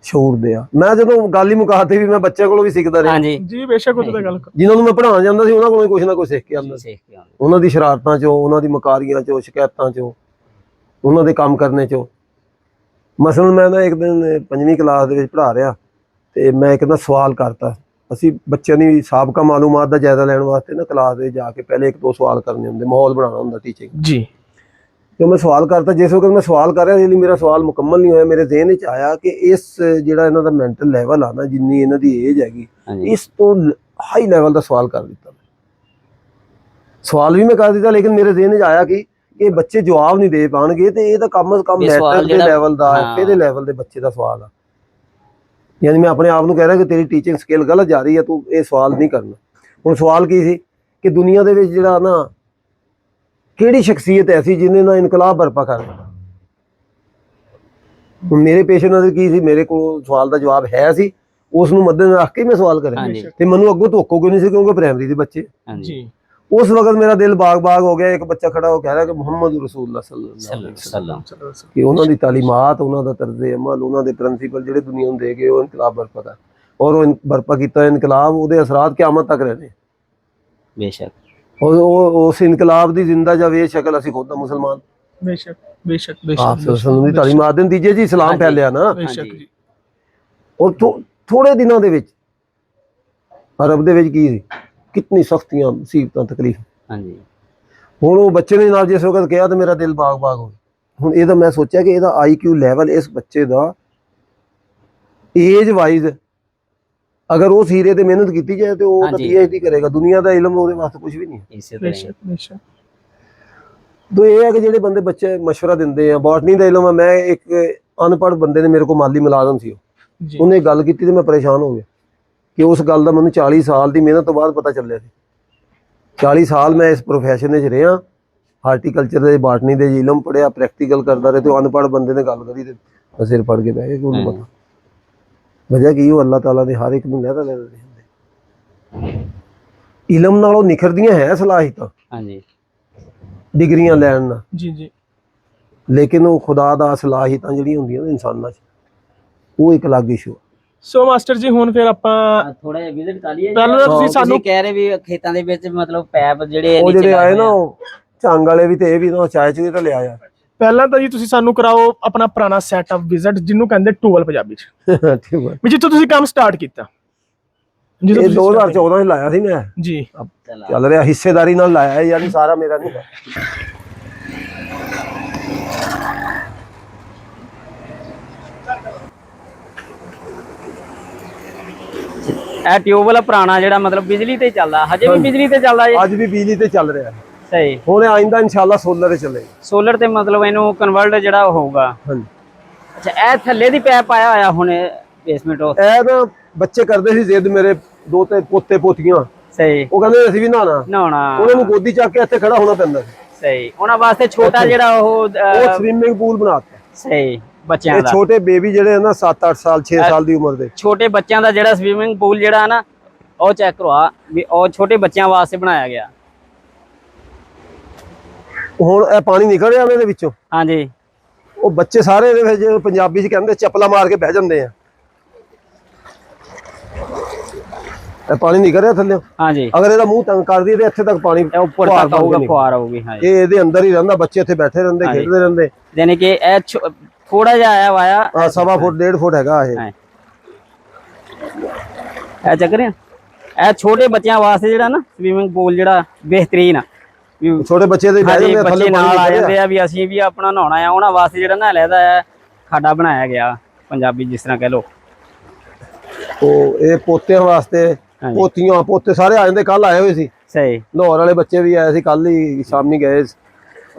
ਸ਼ੂਰ ਦਿਆ। ਮੈਂ ਜਦੋਂ ਗੱਲ ਹੀ ਮੁਕਾਤੇ ਵੀ ਮੈਂ ਬੱਚਿਆਂ ਕੋਲੋਂ ਵੀ ਸਿੱਖਦਾ ਰਿਹਾ ਜੀ। ਬੇਸ਼ੱਕ ਉਹ ਤਾਂ ਗੱਲ, ਜਿਨ੍ਹਾਂ ਨੂੰ ਮੈਂ ਪੜ੍ਹਾਉਣ ਜਾਂਦਾ ਸੀ ਉਹਨਾਂ ਕੋਲੋਂ ਕੁਛ ਨਾ ਕੁਛ ਸਿੱਖ ਕੇ ਆਉਂਦਾ ਸੀ, ਉਹਨਾਂ ਦੀ ਸ਼ਰਾਰਤਾਂ ਚੋਂ, ਉਹਨਾਂ ਦੀ ਮਕਾਰੀਆਂ ਚੋਂ, ਸ਼ਿਕਾਇਤਾਂ ਚੋਂ, ਉਹਨਾਂ ਦੇ ਕੰਮ ਕਰਨੇ ਚੋਂ। ਮਸਲਨ ਮੈਂ ਨਾ ਇੱਕ ਦਿਨ 5ਵੀਂ ਕਲਾਸ ਦੇ ਵਿੱਚ ਪੜ੍ਹਾ ਰਿਹਾ ਤੇ ਮੈਂ ਇੱਕ ਨਾ ਸਵਾਲ ਕਰਤਾ। ਅਸੀਂ ਬੱਚਿਆਂ ਦੀ ਸਾਬਕਾ ਮਾਲੂਮਾਤ ਦਾ ਜਾਇਜ਼ਾ ਲੈਣ ਵਾਸਤੇ ਨਾ ਕਲਾਸ ਦੇ ਜਾ ਕੇ ਪਹਿਲੇ 1-2 ਸਵਾਲ ਕਰਨੇ ਹੁੰਦੇ, ਮਾਹੌਲ ਬਣਾਉਣਾ ਹੁੰਦਾ ਟੀਚਿੰਗ ਜੀ। ਤੇ ਮੈਂ ਸਵਾਲ ਕਰਤਾ, ਜਿਸ ਵਕਤ ਮੈਂ ਸਵਾਲ ਕਰ ਰਿਹਾ ਸੀ ਮੇਰਾ ਸਵਾਲ ਮੁਕੰਮਲ ਨਹੀਂ ਹੋਇਆ, ਮੇਰੇ ਜ਼ਿਹਨ ਵਿੱਚ ਆਇਆ ਕਿ ਇਸ ਜਿਹੜਾ ਇਹਨਾਂ ਦਾ ਮੈਂਟਲ ਲੈਵਲ ਆ ਨਾ, ਜਿੰਨੀ ਇਹਨਾਂ ਦੀ ਏਜ ਹੈਗੀ, ਇਸ ਤੋਂ ਹਾਈ ਲੈਵਲ ਦਾ ਸਵਾਲ ਕਰ ਦਿੱਤਾ। ਸਵਾਲ ਵੀ ਮੈਂ ਕਰ ਦਿੱਤਾ, ਲੇਕਿਨ ਮੇਰੇ ਜ਼ਿਹਨ ਵਿੱਚ ਆਇਆ ਕਿ ਇਹ ਬੱਚੇ ਜਵਾਬ ਨਹੀਂ ਦੇ ਪਾਉਣਗੇ ਤੇ ਇਹ ਤਾਂ ਕਮ ਅਜ਼ ਕਮ ਮੈਟ੍ਰਿਕ ਦੇ ਲੈਵਲ ਦਾ, ਇਹਦੇ ਲੈਵਲ ਦੇ ਬੱਚੇ ਦਾ ਸਵਾਲ ਆ। ਯਾਨੀ ਮੈਂ ਆਪਣੇ ਆਪ ਨੂੰ ਕਹਿ ਰਿਹਾ ਕਿ ਤੇਰੀ ਟੀਚਿੰਗ ਸਕਿੱਲ ਗਲਤ ਜਾ ਰਹੀ ਹੈ, ਤੂੰ ਇਹ ਸਵਾਲ ਨਹੀਂ ਕਰਨਾ। ਹੁਣ ਸਵਾਲ ਕੀ ਸੀ ਕਿ ਦੁਨੀਆ ਦੇ ਵਿੱਚ ਜਿਹੜਾ ਨਾ ਕਿਹੜੀ ਸ਼ਖਸੀਅਤ ਐਸੀ ਜਿਹਨੇ ਨਾ ਇਨਕਲਾਬ ਬਰਪਾ ਕਰ ਦਿੱਤਾ। ਹੁਣ ਮੇਰੇ ਪੇਸ਼ੇ ਨਜ਼ਰ ਕੀ ਸੀ, ਮੇਰੇ ਕੋਲ ਸਵਾਲ ਦਾ ਜਵਾਬ ਹੈ ਸੀ, ਉਸ ਨੂੰ ਮੱਦੇ ਨਜ਼ਰ ਰੱਖ ਕੇ ਮੈਂ ਸਵਾਲ ਕਰਿਆ ਤੇ ਮੈਨੂੰ ਅੱਗੋਂ ਧੋਖੋ ਕਿਉਂ ਨਹੀਂ ਸੀ, ਕਿਉਂਕਿ ਪ੍ਰਾਇਮਰੀ ਦੇ ਬੱਚੇ। ਉਸ ਵਕਤ ਮੇਰਾ ਦਿਲ ਬਾਗ-ਬਾਗ ਹੋ ਗਿਆ। ਇੱਕ ਬੱਚਾ ਖੜਾ ਹੋ ਕਹਿ ਰਿਹਾ ਕਿ ਮੁਹੰਮਦ ਰਸੂਲੁल्लाह सल्लल्लाहु अलैहि वसल्लम ਕਿ ਉਹਨਾਂ ਦੀ ਤਾਲੀਮਾਤ, ਉਹਨਾਂ ਦਾ ਤਰਜ਼ੇ ਅਮਲ, ਉਹਨਾਂ ਦੇ ਪ੍ਰਿੰਸੀਪਲ ਜਿਹੜੇ ਦੁਨੀਆ ਨੂੰ ਦੇ ਗਏ, ਉਹ ਇਨਕਲਾਬ ਬਰਪਾ ਕਰ, ਔਰ ਉਹ ਬਰਪਾ ਕੀਤਾ ਇਨਕਲਾਬ, ਉਹਦੇ ਅਸਰਾਤ ਕਿਆਮਤ ਤੱਕ ਰਹਿਣੇ ਬੇਸ਼ੱਕ। ਉਹ ਉਸ ਇਨਕਲਾਬ ਦੀ ਜ਼ਿੰਦਾ ਜਾਵੇਦ ਸ਼ਕਲ ਅਸੀਂ ਖੁਦ ਮੁਸਲਮਾਨ ਬੇਸ਼ੱਕ ਬੇਸ਼ੱਕ ਆਪ ਬੇਸ਼ੱਕ ਸਲਮ ਦੀ ਤਾਲੀਮ ਆਦਿ ਨਤੀਜੇ ਜੀ ਇਸਲਾਮ ਹਾਂਜੀ। ਫੈਲਿਆ ਨਾ। ਬੇਸ਼ੱਕ ਹਾਂਜੀ। ਜੀ। ਔਰ ਥੋੜੇ ਦਿਨਾਂ ਦੇ ਵਿੱਚ ਅਰਬ ਦੇ ਵਿੱਚ ਕੀ ਸੀ, ਕਿੰਨੀ ਸਖਤੀਆਂ ਮੁਸੀਬਤਾਂ ਤਕਲੀਫ। ਹਾਂਜੀ ਹੁਣ ਉਹ ਬੱਚੇ ਨੇ ਨਾਲ ਜਿਸ ਵਕਤ ਕਿਹਾ ਤੇ ਮੇਰਾ ਦਿਲ ਬਾਗ-ਬਾਗ ਹੋ ਗਿਆ। ਹੁਣ ਇਹਦਾ ਮੈਂ ਸੋਚਿਆ ਕਿ ਇਹਦਾ IQ ਲੈਵਲ ਇਸ ਬੱਚੇ ਦਾ ਏਜ ਵਾਈਜ਼ ਅਗਰ ਉਹ ਹੀਰੇ ਤੇ ਮਿਹਨਤ ਕੀਤੀ ਜਾਏ ਤੇ ਉਹ ਤਾਂ ਹਾਂਜੀ। PhD ਕਰੇਗਾ। ਦੁਨੀਆ ਦਾ ਇਲਮ ਉਹਦੇ ਵਾਸਤੇ ਕੁਝ ਵੀ ਨਹੀਂ ਹੈ। ਇਸੇ ਤਰ੍ਹਾਂ ਹੀ। ਬੇਸ਼ੱਕ ਬੇਸ਼ੱਕ तो ये है कि ਜਿਹੜੇ ਬੰਦੇ ਬੱਚੇ ਮਸ਼ਵਰਾ ਦਿੰਦੇ ਆ ਬੋਟਨੀ ਦਾ ਇਲਮ ਆ। ਮੈਂ ਇੱਕ ਅਨਪੜ੍ਹ ਬੰਦੇ ਨੇ ਮੇਰੇ ਕੋਲ ਮਾਲੀ ਮੁਲਾਜ਼ਮ ਸੀ, ਜੀ ਉਹਨੇ ਗੱਲ ਕੀਤੀ ਤੇ ਮੈਂ ਪਰੇਸ਼ਾਨ ਹੋ ਗਿਆ ਕਿ ਉਸ ਗੱਲ ਦਾ ਮੈਨੂੰ 40 ਸਾਲ ਦੀ ਮਿਹਨਤ ਤੋਂ ਬਾਅਦ ਪਤਾ ਚੱਲਿਆ ਸੀ। 40 ਸਾਲ ਮੈਂ ਇਸ ਪ੍ਰੋਫੈਸ਼ਨ ਵਿੱਚ ਰਿਹਾ, ਹਾਰਟੀਕਲਚਰ ਦੇ ਬਾਟਨੀ ਦੇ ਇਲਮ ਪੜ੍ਹਿਆ, ਪ੍ਰੈਕਟੀਕਲ ਕਰਦਾ ਰਿਹਾ ਤੇ ਉਹ ਅਨਪੜ੍ਹ ਬੰਦੇ ਨੇ ਗੱਲ ਕਰੀ ਤੇ ਸਿਰ ਪੜ ਕੇ ਬਹਿ ਗਏ ਕਿ ਉਹਨੂੰ ਪਤਾ। ਵਜ੍ਹਾ ਕੀ ਉਹ ਅੱਲਾਹ ਤਾਲਾ ਨੇ ਹਰ ਇੱਕ ਨੂੰ ਲਹਿਦਾ ਲੈਂਦੇ ਹੁੰਦੇ। ਇਲਮ ਨਾਲੋਂ ਨਿਖਰਦੀਆਂ ਹੈ ਸਲਾਹੀਤਾਂ ਹਾਂਜੀ ਡਿਗਰੀਆਂ ਲੈਣ ਨਾਲ, ਜੀ ਜੀ ਲੇਕਿਨ ਉਹ ਖੁਦਾ ਦਾ ਸਲਾਹੀਤਾਂ ਜਿਹੜੀਆਂ ਹੁੰਦੀਆਂ ਨੇ ਇਨਸਾਨਾਂ 'ਚ, ਉਹ ਇੱਕ ਅਲੱਗ ਇਸ਼ੂ। ਸੋ ਮਾਸਟਰ ਜੀ ਹੁਣ ਫਿਰ ਆਪਾਂ ਥੋੜਾ ਜਿਹਾ ਵਿਜ਼ਿਟ ਕਰ ਲਈਏ। ਪਹਿਲਾਂ ਤਾਂ ਤੁਸੀਂ ਤੁਸੀਂ ਸਾਨੂੰ ਕਹਿ ਰਹੇ ਵੀ ਖੇਤਾਂ ਦੇ ਵਿੱਚ ਮਤਲਬ ਪੈਪ ਜਿਹੜੇ ਉਹ ਨੀਚੇ ਜਿਹੜੇ ਆਏ ਲਾਏ ਨਾ ਹੋਏ ਆ। ਉਹ ਝੰਗ ਵਾਲੇ ਵੀ ਤੇ ਇਹ ਵੀ ਨਾ ਚਾਏ ਚ ਤਾਂ ਲਿਆ ਯਾਰ। ਪਹਿਲਾਂ ਤਾਂ ਜੀ ਤੁਸੀਂ ਸਾਨੂੰ ਕਰਾਓ ਆਪਣਾ ਪੁਰਾਣਾ ਸੈਟਅਪ ਵਿਜ਼ਿਟ ਜਿਹਨੂੰ ਕਹਿੰਦੇ ਟੂਲ ਪੰਜਾਬੀ ਚ, ਠੀਕ ਹੈ। ਵੀ ਜਿੱਥੋਂ ਤੁਸੀਂ ਕੰਮ ਸਟਾਰਟ ਕੀਤਾ। ਜਦੋਂ ਇਹ ਤੁਸੀਂ 2014 ਚ ਲਾਇਆ ਸੀ ਮੈਂ, ਜੀ ਚੱਲ ਰਿਹਾ ਹਿੱਸੇਦਾਰੀ ਨਾਲ ਲਾਇਆ ਹੈ, ਯਾਨੀ ਸਾਰਾ ਮੇਰਾ ਨਹੀਂ ਹੈ। ਇਹ ਟਿਊਬਵੈਲ ਪੁਰਾਣਾ ਜਿਹੜਾ ਮਤਲਬ ਬਿਜਲੀ ਤੇ ਚੱਲਦਾ, ਹਜੇ ਵੀ ਬਿਜਲੀ ਤੇ ਚੱਲਦਾ ਜੀ। ਅੱਜ ਵੀ ਬਿਜਲੀ ਤੇ ਚੱਲ ਰਿਹਾ ਹੈ। ਸਹੀ। ਹੁਣ ਆਇੰਦਾ ਇਨਸ਼ਾਅੱਲਾ ਸੋਲਰ ਤੇ ਚੱਲੇਗਾ। ਸੋਲਰ ਤੇ ਮਤਲਬ ਇਹਨੂੰ ਕਨਵਰਟ ਜਿਹੜਾ ਹੋਊਗਾ। ਹਾਂਜੀ। ਅੱਛਾ ਇਹ ਥੱਲੇ ਦੀ ਪੈਪ ਆਇਆ ਹੋਇਆ ਹੁਣ ਬੇਸਮੈਂਟ ਉਹ। ਇਹ ਨਾ ਬੱਚੇ ਕਰਦੇ ਸੀ ਜਿੱਦ, ਮੇਰੇ ਦੋ ਤੇ ਪੋਤੇ ਪੋਤੀਆਂ, ਸਹੀ। ਉਹ ਕਹਿੰਦੇ ਅਸੀਂ ਵੀ ਨਹਾਉਣਾ, ਨਹਾਉਣਾ। ਉਹਨਾਂ ਨੂੰ ਗੋਦੀ ਚੱਕ ਕੇ ਇੱਥੇ ਖੜਾ ਹੋਣਾ ਪੈਂਦਾ ਸੀ। ਸਹੀ। ਉਹਨਾਂ ਵਾਸਤੇ ਛੋਟਾ ਜਿਹੜਾ ਉਹ ਉਹ ਸਵਿਮਿੰਗ ਪੂਲ ਬਣਾਤਾ। ਸਹੀ ਬੱਚਿਆਂ ਇਹ ਦਾ। ਛੋਟੇ ਬੇਬੀ ਜਿਹੜੇ ਹਨ ਨਾ 7-8 ਸਾਲ 6 ਸਾਲ ਦੀ ਉਮਰ ਦੇ, ਛੋਟੇ ਬੱਚਿਆਂ ਦਾ ਜਿਹੜਾ ਸਵਿਮਿੰਗ ਪੂਲ ਜਿਹੜਾ ਨਾ ਉਹ ਚੈੱਕ ਕਰਵਾ ਵੀ ਉਹ ਛੋਟੇ ਬੱਚਿਆਂ ਵਾਸਤੇ ਬਣਾਇਆ ਗਿਆ। ਹੁਣ ਇਹ ਪਾਣੀ ਨਿਕਲ ਰਿਹਾ ਉਹਨਾਂ ਦੇ ਵਿੱਚੋਂ। ਹਾਂਜੀ ਉਹ ਬੱਚੇ ਸਾਰੇ ਇਹਦੇ ਵਿੱਚ ਪੰਜਾਬੀ ਚ ਕਹਿੰਦੇ ਚੱਪਲਾ ਮਾਰ ਕੇ ਬਹਿ ਜਾਂਦੇ ਆ। ਇਹ ਪਾਣੀ ਨਿਕਲ ਰਿਹਾ ਥੱਲੇ। ਹਾਂਜੀ। ਅਗਰ ਇਹਦਾ ਮੂੰਹ ਤੰਗ ਕਰ ਦਈਏ ਤੇ ਇੱਥੇ ਤੱਕ ਪਾਣੀ ਇਹ ਉੱਪਰ ਫੁਹਾਰ ਤੱਕ ਬਣ ਕੇ ਆਊਗਾ, ਨਿਕਲ। ਫੁਹਾਰ ਆਊਗੀ। ਹਾਂਜੀ। ਇਹ ਇਹਦੇ ਅੰਦਰ ਹੀ ਰਹਿੰਦਾ, ਬੱਚੇ ਇੱਥੇ ਬੈਠੇ ਰਹਿੰਦੇ, ਹਾਂਜੀ। ਖੇਡਦੇ ਰਹਿੰਦੇ। ਯਾਨੀ ਕਿ ਇਹ ਥੋੜਾ ਜਿਹਾ ਆਇਆ ਵਾਇਆ। ਆ 1.5 ਫੁੱਟ 1.5 ਫੁੱਟ ਹੈਗਾ ਇਹ। ਇਹ ਚੱਕ ਰਿਹਾ। ਇਹ ਛੋਟੇ ਬੱਚਿਆਂ ਵਾਸਤੇ ਜਿਹੜਾ ਨਾ ਸਵਿਮਿੰਗ ਪੂਲ ਜਿਹੜਾ ਬਿਹਤਰੀਨ ਆ। ਵੀ ਛੋਟੇ ਬੱਚੇ ਦੇ ਬਹਿ ਹਾਂਜੀ, ਜਾਂਦੇ ਆ, ਬੱਚੇ ਥੱਲੇ ਨਾਲ ਆ ਪਾਣੀ ਜਾਂਦੇ ਆ ਵੀ ਅਸੀਂ ਵੀ ਆਪਣਾ ਨਹਾਉਣਾ ਆ। ਉਹਨਾਂ ਵਾਸਤੇ ਜਿਹੜਾ ਨਾ ਲੈਦਾ ਹੈ ਖਾਡਾ ਬਣਾਇਆ ਗਿਆ ਪੰਜਾਬੀ ਜਿਸ ਤਰ੍ਹਾਂ ਕਹਿ ਲੋ। ਉਹ ਇਹ ਪੋਤਿਆਂ ਵਾਸਤੇ, ਹਾਂਜੀ। ਪੋਤੀਆਂ ਪੋਤੇ ਸਾਰੇ ਆ ਜਾਂਦੇ। ਕੱਲ ਆਏ ਹੋਏ ਸੀ ਸਹੀ। ਲਾਹੌਰ ਵਾਲੇ ਬੱਚੇ ਵੀ ਆਏ ਸੀ, ਕੱਲ ਹੀ ਸ਼ਾਮੀ ਗਏ।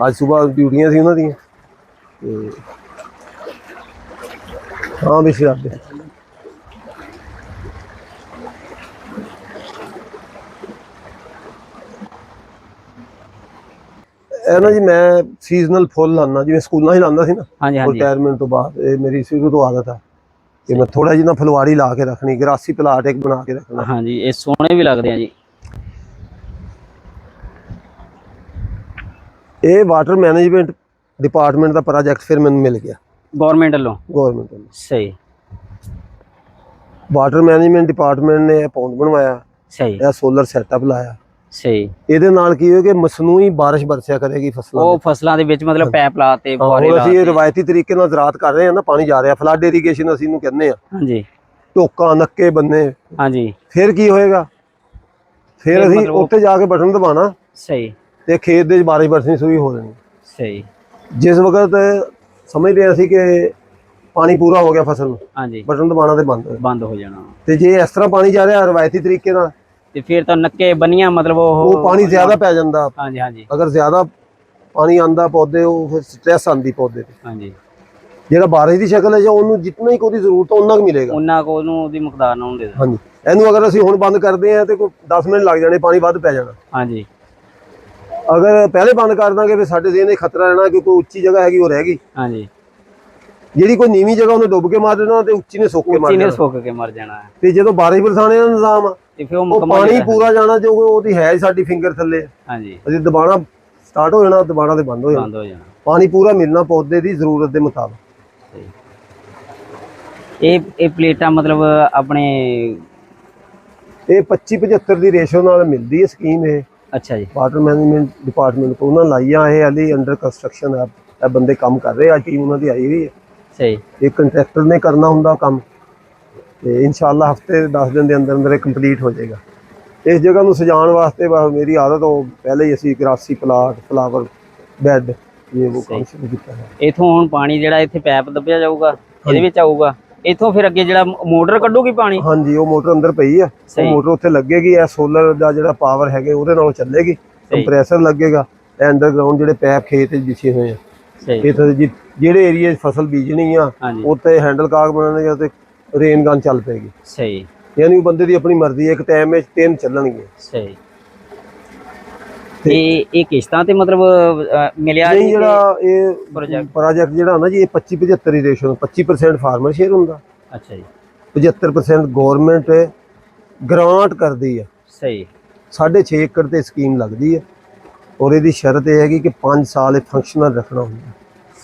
ਅੱਜ ਸਵੇਰ ਡਿਊਟੀਆਂ ਸੀ ਉਹਨਾਂ ਦੀਆਂ ਤੇ ਹਾਂ ਵੀ ਸ਼ਰਾਬੇ। ਇਹ ਨਾ ਜੀ ਮੈਂ ਸੀਜ਼ਨਲ ਫੁੱਲ ਲਾਉਂਦਾ, ਜਿਵੇਂ ਸਕੂਲਾਂ 'ਚ ਲਾਉਂਦਾ ਸੀ ਨਾ ਹਾਂਜੀ ਹਾਂਜੀ ਰਿਟਾਇਰਮੈਂਟ ਤੋਂ ਬਾਅਦ। ਇਹ ਮੇਰੀ ਸ਼ੁਰੂ ਤੋਂ ਆਦਤ ਹੈ ਕਿ ਮੈਂ ਥੋੜਾ ਜਿਹਾ ਫੁਲਵਾੜੀ ਲਾ ਕੇ ਰੱਖਣੀ, ਗਰਾਸੀ ਪਲਾਟ ਇੱਕ ਬਣਾ ਕੇ ਰੱਖਣਾ। ਹਾਂਜੀ। ਇਹ ਸੋਹਣੇ ਵੀ ਲੱਗਦੇ ਆ ਜੀ। ਇਹ ਵਾਟਰ ਮੈਨੇਜਮੈਂਟ ਡਿਪਾਰਟਮੈਂਟ ਦਾ ਪ੍ਰੋਜੈਕਟ ਫਿਰ ਮੈਨੂੰ ਮਿਲ ਗਿਆ ਗਵਰਨਮੈਂਟ ਵੱਲੋਂ। ਗਵਰਨਮੈਂਟ ਵੱਲੋਂ। ਸਹੀ ਵਾਟਰ ਮੈਨੇਜਮੈਂਟ ਡਿਪਾਰਟਮੈਂਟ ਨੇ ਇਹ ਪੌਂਡ ਬਣਵਾਇਆ, ਸਹੀ ਇਹ ਸੋਲਰ ਸੈਟਅਪ ਲਾਇਆ। ਸਹੀ। ਇਹਦੇ ਨਾਲ ਕੀ ਹੋਇਆ ਕਿ ਮਸਨੂਈ ਬਾਰਿਸ਼ ਬਰਸਿਆ ਕਰੇਗੀ ਫਸਲਾਂ ਉਹ ਫਸਲਾਂ ਦੇ ਵਿੱਚ ਮਤਲਬ ਪੈਪ ਲਾਤੇ, ਫੁਹਾਰੇ ਹੁਣ ਅਸੀਂ ਇਹ ਲਾਤੇ। ਰਵਾਇਤੀ ਤਰੀਕੇ ਨਾਲ ਜ਼ਰਾਅਤ ਕਰ ਰਹੇ ਹਾਂ ਨਾ, ਪਾਣੀ ਜਾ ਰਿਹਾ, ਫਲੱਡ ਇਰੀਗੇਸ਼ਨ ਅਸੀਂ ਇਹਨੂੰ ਕਹਿੰਦੇ ਆ। ਹਾਂਜੀ ਢੋਕਾਂ ਨੱਕੇ ਬੰਨੇ, ਹਾਂਜੀ। ਫਿਰ ਕੀ ਹੋਏਗਾ? ਫਿਰ ਅਸੀਂ ਮਤਲਬ ਉੱਥੇ ਜਾ ਕੇ ਬਟਨ ਦਬਾਉਣਾ ਸਹੀ ਤੇ ਖੇਤ ਦੇ ਵਿੱਚ ਬਾਰਿਸ਼ ਬਰਸਣੀ ਸ਼ੁਰੂ ਹੋ ਜਾਣੀ। ਸਹੀ। ਜਿਸ ਵਕਤ ਸਮਝਦੇ ਹਾਂ ਅਸੀਂ ਕਿ ਪਾਣੀ ਪੂਰਾ ਹੋ ਗਿਆ ਫਸਲ ਨੂੰ, ਹਾਂਜੀ ਬਟਨ ਦਬਾਉਣਾ ਤੇ ਬੰਦ ਹੋ ਜਾਣਾ। ਬੰਦ ਹੋ ਜਾਣਾ। ਤੇ ਜੇ ਇਸ ਤਰ੍ਹਾਂ ਪਾਣੀ ਜਾ ਰਿਹਾ ਰਵਾਇਤੀ ਤਰੀਕੇ ਨਾਲ, ਤੇ ਫਿਰ ਤਾਂ ਨੱਕੇ ਬੰਨੀਆਂ ਮਤਲਬ ਉਹ ਪਾਣੀ ਜ਼ਿਆਦਾ ਪੈ ਜਾਂਦਾ। ਹਾਂਜੀ ਹਾਂਜੀ ਅਗਰ ਜ਼ਿਆਦਾ ਪਾਣੀ ਆਂਦਾ ਪੌਦੇ, ਉਹ ਫਿਰ ਸਟ੍ਰੈਸ ਆਂਦੀ ਪੌਦੇ ਤੇ। ਹਾਂਜੀ। ਜਿਹੜਾ ਬਾਰਿਸ਼ ਦੀ ਸ਼ਕਲ ਹੈ ਜਾਂ ਉਹਨੂੰ ਜਿੰਨਾ ਹੀ ਉਹਦੀ ਜ਼ਰੂਰਤ ਉਹਨਾਂ ਕੁ ਮਿਲੇਗਾ। ਉਹਨਾਂ ਕੋ ਉਹਨੂੰ ਉਹਦੀ ਮਕਦਾਰ ਨਾਲ ਦੇ ਦਿਓ। ਹਾਂਜੀ। ਇਹਨੂੰ ਅਗਰ ਅਸੀਂ ਹੁਣ ਬੰਦ ਕਰਦੇ ਹਾਂ ਤੇ ਕੋਈ 10 ਮਿੰਟ ਲੱਗ ਜਾਣੇ, ਪਾਣੀ ਵੱਧ ਪੈ ਜਾਣਾ। ਹਾਂਜੀ ਅਗਰ ਪਹਿਲੇ ਬੰਦ ਕਰ ਦਾਂਗੇ ਫਿਰ ਸਾਡੇ ਜ਼ਿਹਨ 'ਚ ਖਤਰਾ ਰਹਿਣਾ ਕਿ ਕੋਈ ਉੱਚੀ ਜਗ੍ਹਾ ਹੈਗੀ ਉਹ ਰਹਿ ਗਈ, ਹਾਂਜੀ। ਜਿਹੜੀ ਕੋਈ ਨੀਵੀਂ ਜਗ੍ਹਾ ਉਹਨੇ ਡੁੱਬ ਕੇ ਮਾਰ ਦੇਣਾ ਤੇ ਉੱਚੀ ਨੇ ਸੁੱਕ ਕੇ ਮਾਰ ਉੱਚੀ ਨੇ ਦੇਣਾ। ਸੁੱਕ ਕੇ ਮਰ ਜਾਣਾ ਹੈ। ਤੇ ਜਦੋਂ ਬਾਰਿਸ਼ ਬਰਸਾਣੇ ਦਾ ਨਿਜ਼ਾਮ ਆ, ਤੇ ਫਿਰ ਉਹ ਉਹ ਮੁਕੰਮਲ ਪਾਣੀ ਜਿਹੜਾ ਹੈ। ਪੂਰਾ ਜਾਣਾ, ਜੋ ਉਹਦੀ ਹੈ ਸਾਡੀ ਫਿੰਗਰ ਥੱਲੇ। ਹਾਂਜੀ ਅਸੀਂ ਦਬਾਣਾ ਸਟਾਰਟ ਹੋ ਜਾਣਾ, ਦਬਾਣਾ ਤੇ ਬੰਦ ਹੋ ਜਾਣਾ। ਬੰਦ ਹੋ ਜਾਣਾ। ਪਾਣੀ ਪੂਰਾ ਮਿਲਣਾ ਪੌਦੇ ਦੀ ਜ਼ਰੂਰਤ ਦੇ ਮੁਤਾਬਕ। ਇਹ ਪਲੇਟਾਂ ਮਤਲਬ ਆਪਣੇ ਇਹ 25-75 ਦੀ ਰੇਸ਼ੋ ਨਾਲ ਮਿਲਦੀ ਹੈ ਸਕੀਮ। ਇਹ ਅੱਛਾ ਜੀ। ਵਾਟਰ ਮੈਨੇਜਮੈਂਟ ਡਿਪਾਰਟਮੈਂਟ ਕੋਲ ਉਹਨਾਂ ਲਾਈਆਂ, ਇਹ ਹਾਲੇ ਅੰਡਰ ਕੰਸਟਰਕਸ਼ਨ ਹੈ। ਇਹ ਬੰਦੇ ਕੰਮ ਕਰ ਰਹੇ ਆ, ਟੀਮ ਉਹਨਾਂ ਦੀ ਆਈ ਹੋਈ ਹੈ। ਸਹੀ। ਇੱਕ ਕੰਟਰੈਕਟਰ ਨੇ ਕਰਨਾ ਹੁੰਦਾ ਕੰਮ, ਤੇ ਇਨਸ਼ਾਅੱਲਾ ਹਫਤੇ 10 ਦਿਨ ਦੇ ਅੰਦਰ ਅੰਦਰ ਇਹ ਕੰਪਲੀਟ ਹੋ ਜਾਏਗਾ। ਇਸ ਜਗ੍ਹਾ ਨੂੰ ਸਜਾਉਣ ਵਾਸਤੇ ਮੇਰੀ ਆਦਤ ਹੋ ਪਹਿਲੇ ਹੀ ਅਸੀਂ ਗਰਾਸੀ ਪਲਾਟ, ਫਲਾਵਰ ਬੈੱਡ ਉਹ ਕੰਮ ਸ਼ੁਰੂ ਕੀਤਾ ਹੈ। ਇਥੋਂ ਹੁਣ ਪਾਣੀ ਜਿਹੜਾ ਇੱਥੇ ਪੈਪ ਦੱਬਿਆ ਜਾਊਗਾ, ਇਹਦੇ ਵਿੱਚ ਆਊਗਾ, ਇਥੋਂ ਫਿਰ ਅੱਗੇ ਜਿਹੜਾ ਮੋਟਰ ਕੱਢੂਗੀ ਪਾਣੀ। ਹਾਂਜੀ, ਉਹ ਮੋਟਰ ਅੰਦਰ ਪਈ ਆ, ਉਹ ਮੋਟਰ ਉੱਥੇ ਲੱਗੇਗੀ। ਇਹ ਸੋਲਰ ਦਾ ਜਿਹੜਾ ਪਾਵਰ ਹੈਗੇ ਉਹਦੇ ਨਾਲ ਚੱਲੇਗੀ। ਕੰਪਰੈਸਰ ਲੱਗੇਗਾ, ਇਹ ਅੰਡਰਗਰਾਉਂਡ ਜਿਹੜੇ ਪੈਪ ਖੇਤ ਵਿੱਚ ਵਿਛੇ ਹੋਏ ਆ, ਇੱਥੇ ਜਿਹੜੇ ਏਰੀਏ 'ਚ ਫਸਲ ਬੀਜਣੀ ਆ ਉੱਥੇ ਹੈਂਡਲ ਕਾਕ ਬਣਨਗੇ ਤੇ ਰੇਨ ਗਨ ਚੱਲ ਪਏਗੀ। ਸਹੀ। ਯਾਨੀ ਉਹ ਬੰਦੇ ਦੀ ਆਪਣੀ ਮਰਜ਼ੀ ਹੈ, ਇੱਕ ਟਾਈਮ ਵਿੱਚ 3 ਚੱਲਣਗੇ। ਸਹੀ। ਇਹ ਕਿਸ਼ਤਾਂ ਤੇ ਮਤਲਬ ਮਿਲਿਆ ਨਹੀਂ, ਜਿਹੜਾ ਇਹ ਪ੍ਰੋਜੈਕਟ ਜਿਹੜਾ ਨਾ ਜੀ, ਇਹ 25-75 ਦੀ ਰੇਸ਼ੋ, 25% ਫਾਰਮਰ ਸ਼ੇਅਰ ਹੁੰਦਾ। ਅੱਛਾ ਜੀ। 75% ਗਵਰਨਮੈਂਟ ਗ੍ਰਾਂਟ ਕਰਦੀ ਹੈ। ਸਹੀ। 6.5 ਏਕੜ ਤੇ ਸਕੀਮ ਲੱਗਦੀ ਹੈ, ਔਰ ਇਹਦੀ ਸ਼ਰਤ ਇਹ ਹੈਗੀ ਕਿ 5 ਸਾਲ ਇਹ ਫੰਕਸ਼ਨਲ ਰੱਖਣਾ ਹੁੰਦਾ।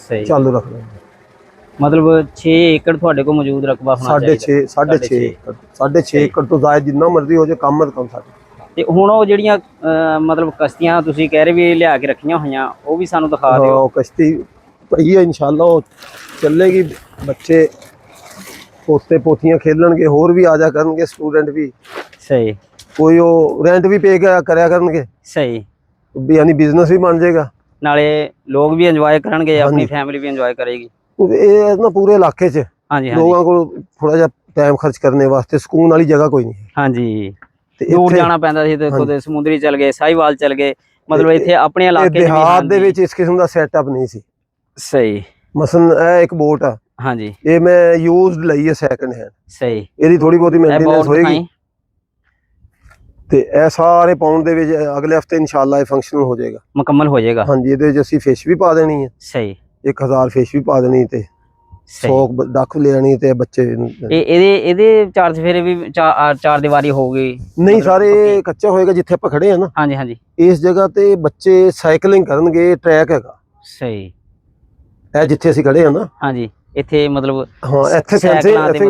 ਸਹੀ। ਚਾਲੂ ਰੱਖਣਾ ਹੁੰਦਾ। ਮਤਲਬ 6 ਏਕੜ ਤੁਹਾਡੇ ਕੋਲ ਮੌਜੂਦ ਰਕਬਾ ਹੋਣਾ ਚਾਹੀਦਾ। 6.5 ਏਕੜ ਤੋਂ ਜ਼ਿਆਦਾ ਜਿੰਨਾ ਮਰਜ਼ੀ ਹੋ ਜਾਏ, ਕੰਮ ਸਾਡੇ। ਤੇ ਹੁਣ ਉਹ ਜਿਹੜੀਆਂ ਮਤਲਬ ਕਸ਼ਤੀਆਂ ਤੁਸੀਂ ਕਹਿ ਰਹੇ ਵੀ ਲਿਆ ਕੇ ਰੱਖੀਆਂ ਹੋਈਆਂ, ਉਹ ਵੀ ਸਾਨੂੰ ਦਿਖਾ ਦਿਓ। ਉਹ ਕਸ਼ਤੀ ਪਈ ਹੈ, ਇਨਸ਼ਾਅੱਲਾ ਉਹ ਚੱਲੇਗੀ। ਬੱਚੇ ਪੋਤੇ ਪੋਤੀਆਂ ਖੇਲਣਗੇ, ਹੋਰ ਵੀ ਆ ਜਾ ਕਰਨਗੇ, ਸਟੂਡੈਂਟ ਵੀ। ਸਹੀ। ਕੋਈ ਉਹ ਰੈਂਟ ਵੀ ਪੇ ਕਰਿਆ ਕਰਨਗੇ। ਸਹੀ। ਯਾਨੀ ਬਿਜ਼ਨਸ ਵੀ ਬਣ ਜਾਏਗਾ, ਨਾਲੇ ਲੋਕ ਵੀ ਇੰਜੋਏ ਕਰਨਗੇ, ਆਪਣੀ ਫੈਮਿਲੀ ਵੀ ਇੰਜੋਏ ਕਰੇਗੀ। ਇਹ ਨਾ ਪੂਰੇ ਇਲਾਕੇ 'ਚ ਹਾਂਜੀ ਲੋਕਾਂ ਕੋਲ ਥੋੜਾ ਜਿਹਾ ਟਾਈਮ ਖਰਚ ਕਰਨੇ ਵਾਸਤੇ ਸਕੂਨ ਵਾਲੀ ਜਗ੍ਹਾ ਕੋਈ ਨਹੀਂ। ਹਾਂਜੀ, ਦੂਰ ਜਾਣਾ ਪੈਂਦਾ ਸੀ, ਦੇਖੋ ਤੇ ਸਮੁੰਦਰੀ ਚਲ ਗਏ, ਸਾਹੀਵਾਲ ਚਲ ਗਏ, ਮਤਲਬ ਇੱਥੇ ਆਪਣੇ ਇਲਾਕੇ ਦੇਹਾਤ ਦੇ ਵਿੱਚ ਇਸ ਕਿਸਮ ਦਾ ਸੈਟਅਪ ਨਹੀਂ ਸੀ। ਸਹੀ। ਮਸਲਨ ਇਹ ਇੱਕ ਬੋਟ ਆ, ਹਾਂਜੀ, ਇਹ ਮੈਂ ਯੂਜ਼ਡ ਲਈ ਹੈ ਸੈਕੰਡ ਹੈਂਡ। ਸਹੀ। ਇਹਦੀ ਥੋੜੀ ਬਹੁਤੀ ਮੇਨਟੇਨੈਂਸ ਹੋਏਗੀ, ਤੇ ਇਹ ਸਾਰੇ ਪਾਉਣ ਦੇ ਵਿੱਚ ਅਗਲੇ ਹਫਤੇ ਇਨਸ਼ਾਅੱਲਾ ਇਹ ਫੰਕਸ਼ਨਲ ਹੋ ਜਾਏਗਾ, ਮੁਕੰਮਲ ਹੋ ਜਾਏਗਾ। ਹਾਂਜੀ, ਇਹਦੇ ਵਿੱਚ ਅਸੀਂ ਫਿਸ਼ ਵੀ ਪਾ ਦੇਣੀ ਹੈ। ਸਹੀ। 1000 ਫਿਸ਼ ਵੀ ਪਾ ਦੇਣੀ ਤੇ 100 ਡੱਕ ਲੈਣੀ ਤੇ ਬੱਚੇ। ਇਹਦੇ ਚਾਰਜ ਫਿਰ ਵੀ ਚਾਰ ਦੀਵਾਰੀ ਹੋਊਗੀ? ਨਹੀਂ, ਸਾਰੇ ਕੱਚਾ ਹੋਏਗਾ ਜਿੱਥੇ ਆਪਾਂ ਖੜੇ ਆ ਨਾ। ਹਾਂਜੀ ਹਾਂਜੀ। ਇਸ ਜਗ੍ਹਾ ਤੇ ਬੱਚੇ ਸਾਈਕਲਿੰਗ ਕਰਨਗੇ, ਟਰੈਕ ਹੈਗਾ। ਸਹੀ। ਇਹ ਜਿੱਥੇ ਅਸੀਂ ਖੜੇ ਆ ਨਾ, ਹਾਂਜੀ, ਇੱਥੇ ਮਤਲਬ ਹਾਂ, ਇੱਥੇ